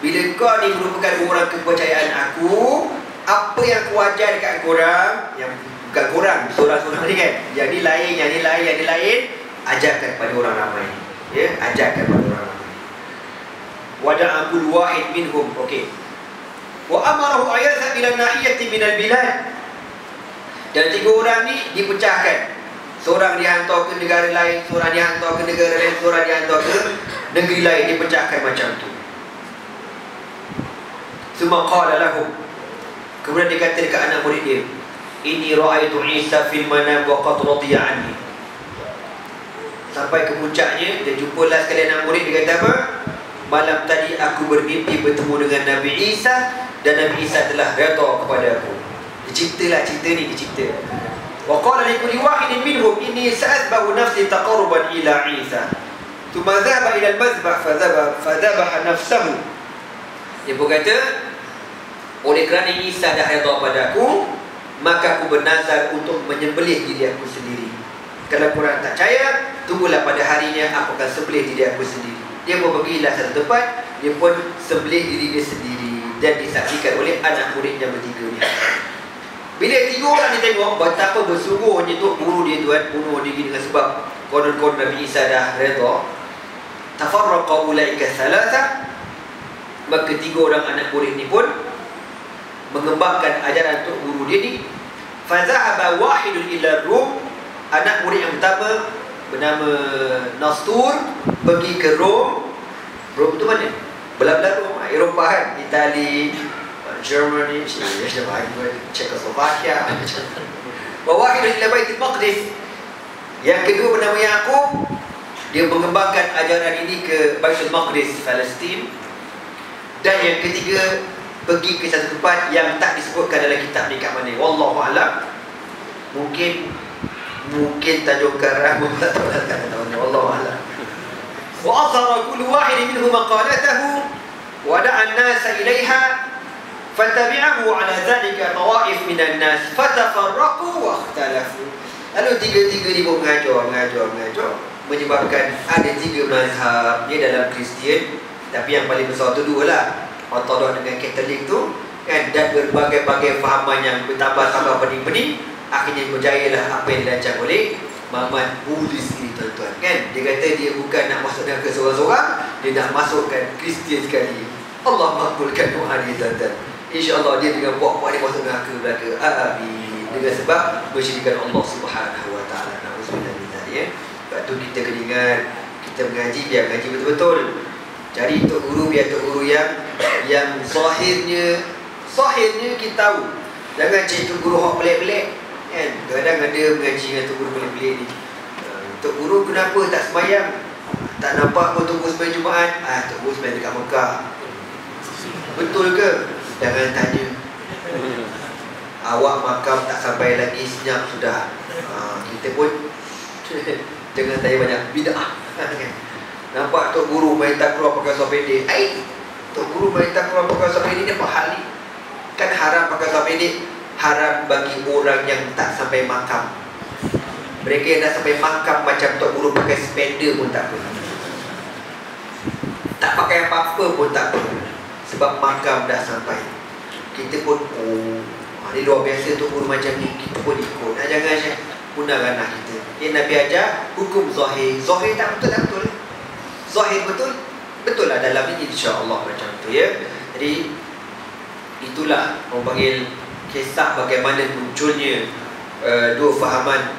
bila kau ni merupakan orang kepercayaan aku, apa yang aku ajar dekat korang, yang bukan korang, seorang-seorang ni kan, yang ni lain, ajarkan kepada orang ramai. Ya, ajarkan kepada orang ramai. Wada'a kullu wahid minhum. Okey. Wa amarahu ayatha ila nahiyati minal bilad. Dan tiga orang ni dipecahkan. Seorang dihantar ke negara lain, seorang dihantar ke negara lain, seorang dihantar ke negeri lain, dipecahkan macam tu. Summa qala lahum. Kemudian dia kata dekat anak murid dia, inni ra'aitu Isa fil manam wa qad radiya anni. Sampai ke puncaknya, dia jumpalah sekali anak murid. Dia kata apa? Malam tadi aku bermimpi bertemu dengan Nabi Isa, dan Nabi Isa telah redha kepada aku. Dia ceritalah cerita ni, dia cerita. Wa qala li kulli wahidin minhum inni sa'adbahu nafsi taqarruban ila Isa. Thumma dhahaba ila al-mazbah fadhabaha nafsahu. Dia pun kata, oleh kerana Isa dah redha padaku, maka aku bernazar untuk menyembelih diri aku sendiri. Kalau korang tak percaya, tunggulah pada harinya aku akan sembelih diri aku sendiri. Dia pun pergilah satu tempat, dia pun sembelih diri dia sendiri, dan disaksikan oleh anak murid yang bertiga ni. Bila tiga orang ni tengok betapa bersungguhnya tu guru dia tuan bunuh diri dengan sebab konon-konon Nabi Isa dah redha, tafarraqa ulaika thalatha, maka tiga orang anak murid ni pun mengembangkan ajaran untuk guru dia ni. Fazahaba wahidun ila Rum. Anak murid yang pertama bernama Nastur pergi ke Rom. Rom tu mana? Belah-belah Rom, Eropah kan, Itali, Germany, Czechoslovakia. Wa wahidun ila Baitul Maqdis. Yang kedua bernama Yaqub. Dia mengembangkan ajaran ini ke Baitul Maqdis, Palestin. Dan yang ketiga pergi ke satu tempat yang tak disebutkan dalam kitab ni kat mana. Wallahu a'lam. Mungkin tajuk karah, tak tahu. Wallahu a'lam. Wa athara kullu wahid minhum maqalatahu wa da'a an-nas ilaiha fatabi'ahu 'ala dhalika tawa'if minan nas fatafarraqu wa ikhtalafu. Lalu tiga-tiga ni pun mengajar. menyebabkan ada 3 mazhab dalam Kristian, tapi yang paling besar tu 2 lah, Ortodok dengan Katolik tu kan, dan berbagai-bagai fahaman yang bertambah-tambah pening-pening. Akhirnya berjayalah apa yang dirancang oleh Muhammad Buddhis ini, tuan-tuan kan. Dia kata dia bukan nak masuk neraka seorang-seorang, dia nak masukkan Kristian sekali. Allah makbulkan doa dia, tuan-tuan. InsyaAllah dia dengan puak-puak dia masuk neraka belaka. Amin. Dengan sebab bersyirikan Allah Subhanahu Wa Taala. Alhamdulillah ya. Sebab tu kita kena ingat, kita mengaji biar mengaji betul-betul. Cari tok guru, biar tok guru yang zahirnya kita tahu. Jangan cari tok guru hok pelik-pelik kan. Kadang ada mengaji dengan tok guru pelik-pelik ni. Tok guru kenapa tak sembahyang? Tak nampak pun tok guru sembahyang Jumaat. Tok guru sembahyang dekat Mekah. Betul ke? Jangan tanya. Awak makam tak sampai lagi senyap sudah. Kita pun jangan tanya banyak. Bid'ah. Nampak tok guru main tak keluar pakai seluar pendek. Tok guru main tak keluar pakai seluar pendek ni apa hal ni? Kan haram pakai seluar pendek. Haram bagi orang yang tak sampai makam. Mereka yang dah sampai makam macam tok guru pakai sepeda pun tak apa. Tak pakai apa-apa pun tak apa. Sebab makam dah sampai. Kita pun ni luar biasa tok guru macam ni. Kita pun ikut. Jangan punah ranah kita. Yang Nabi ajar hukum zahir. Zahir tak betul, tak betul. Zahir betul, betul lah dalam ini, insya-Allah macam tu ya. Jadi itulah orang panggil kisah bagaimana munculnya 2 fahaman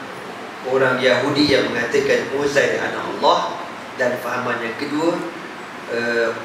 orang Yahudi yang mengatakan Uzair anak Allah, dan fahaman yang kedua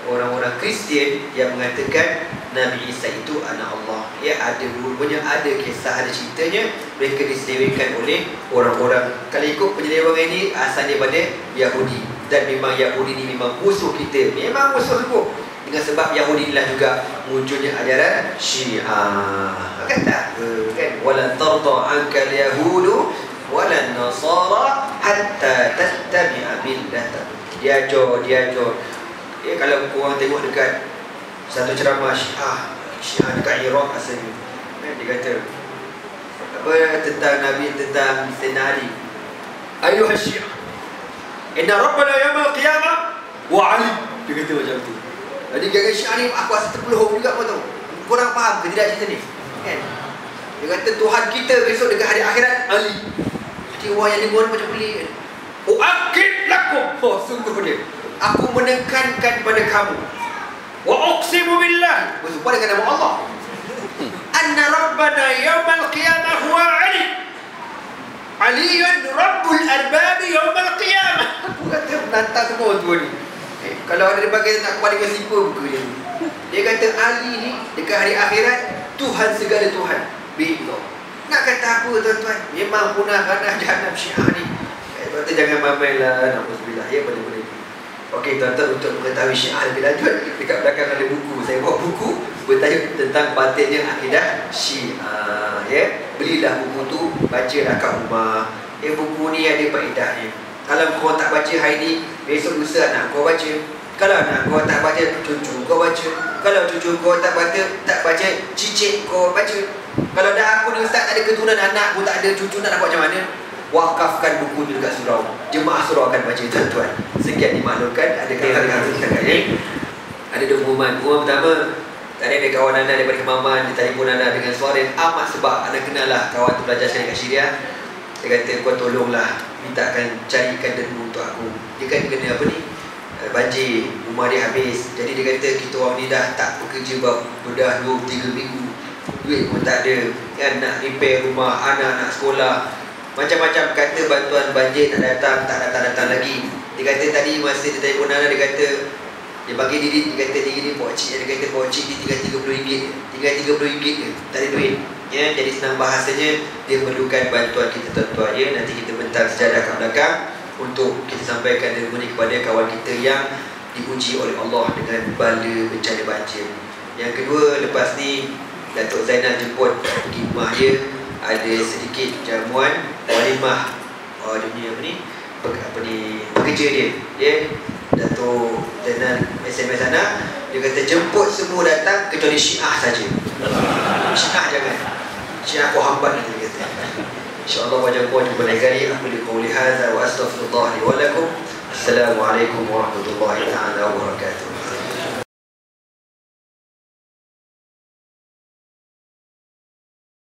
orang-orang Kristian yang mengatakan Nabi Isa itu anak Allah. Ya, ada rupanya ada kisah, ada ceritanya. Mereka diselewengkan oleh orang-orang. Kalau ikut penyelewengan ini asalnya pada Yahudi. Dan memang Yahudi ni memang musuh kita. Memang musuh sungguh. Dengan sebab Yahudi inilah juga munculnya ajaran Syiah. Kan tak? Kan? Walan tarda anka al-yahudu walan nasara hatta tattabi'a millatahum. Dia ajar. Kalau korang tengok dekat satu ceramah Syiah dekat Iraq asalnya, dia kata apa tentang Nabi, tentang Sayyidina Ali. Ayuhas Syiah, inna rabbana yawmal qiyamah wa Ali. Dia kata macam tu. Jadi gaya Syiah ni aku rasa terpeluh juga, kau tahu. Korang faham ke tidak cerita ni? Kan? Dia kata Tuhan kita besok dekat hari akhirat Ali. Jadi orang yang dengar macam pelik kan. U'akid lakum. Sungguh dia, aku menekankan pada kamu. Wa uqsimu billah, bersumpah dengan nama Allah, anna rabbana yawmal qiyamah huwa Ali. Aliyun rabbul arbabi yawmal qiyamah. Aku kata menantang semua tu ni. Kalau ada bagi nak kembali ke siapa buku dia. Dia kata Ali ni dekat hari akhirat Tuhan segala Tuhan. Bila nak kata apa tuan-tuan? Memang punah ranah jahanam Syiah ni. Tuan-tuan jangan mamailah, na'udzubillah ya, benda-benda ni. Okey tuan-tuan, untuk mengetahui Syiah lebih lanjut, dekat belakang ada buku. Saya bawa buku bertajuk tentang batinnya akidah Syiah ya. Belilah buku tu, bacalah kat rumah. Buku ni ada faedahnya. Kalau kau tak baca hari ni, besok lusa anak kau baca. Kalau anak kau tak baca, cucu kau baca. Kalau cucu kau tak baca, cicit kau baca. Kalau dah aku ni ustaz tak ada keturunan, anak pun tak ada, cucu nak buat macam mana? Wakafkan buku tu dekat surau. Jemaah surau akan baca tuan-tuan. Sekian dimaklumkan. Ada kata-kata setakat ni. Ada 2 pengumuman. Pengumuman pertama, tadi ada kawan anda daripada Kemaman, dia telefon anda dengan suara amat sebab anda kenal lah kawan tu belajar sekali kat Syria. Dia kata kau tolonglah, mintakan carikan derma untuk aku. Dia kan kena apa ni, banjir, rumah dia habis. Jadi dia kata kita orang ni dah tak bekerja dah 2-3 minggu, duit pun tak ada kan, nak repair rumah, anak nak sekolah, macam-macam kata bantuan banjir tak datang lagi. Dia kata tadi masa dia telefon Nana, dia kata dia bagi diri, dia kata diri ni pokcik, dia kata pokcik ni tinggal RM30, je, tak ada duit ya. Jadi senang bahasanya, dia perlukan bantuan kita tuan-tuan ya. Nanti kita bentang sejadah kat belakang untuk kita sampaikan derma ni kepada kawan kita yang diuji oleh Allah dengan bala bencana banjir. Yang kedua, lepas ni Datuk Zainal jemput pergi rumah dia, ada sedikit jamuan walimah dunia pekerja dia ya. Datuk Zainal SMS sana, dia kata jemput semua datang kecuali Syiah saja. Syiah jangan, Syiah aku hambat, dia kata. InsyaAllah pada puan jumpa lain kali. Aku liqauli hadza wa astaghfirullah li wa lakum. Assalamualaikum warahmatullahi taala wabarakatuh.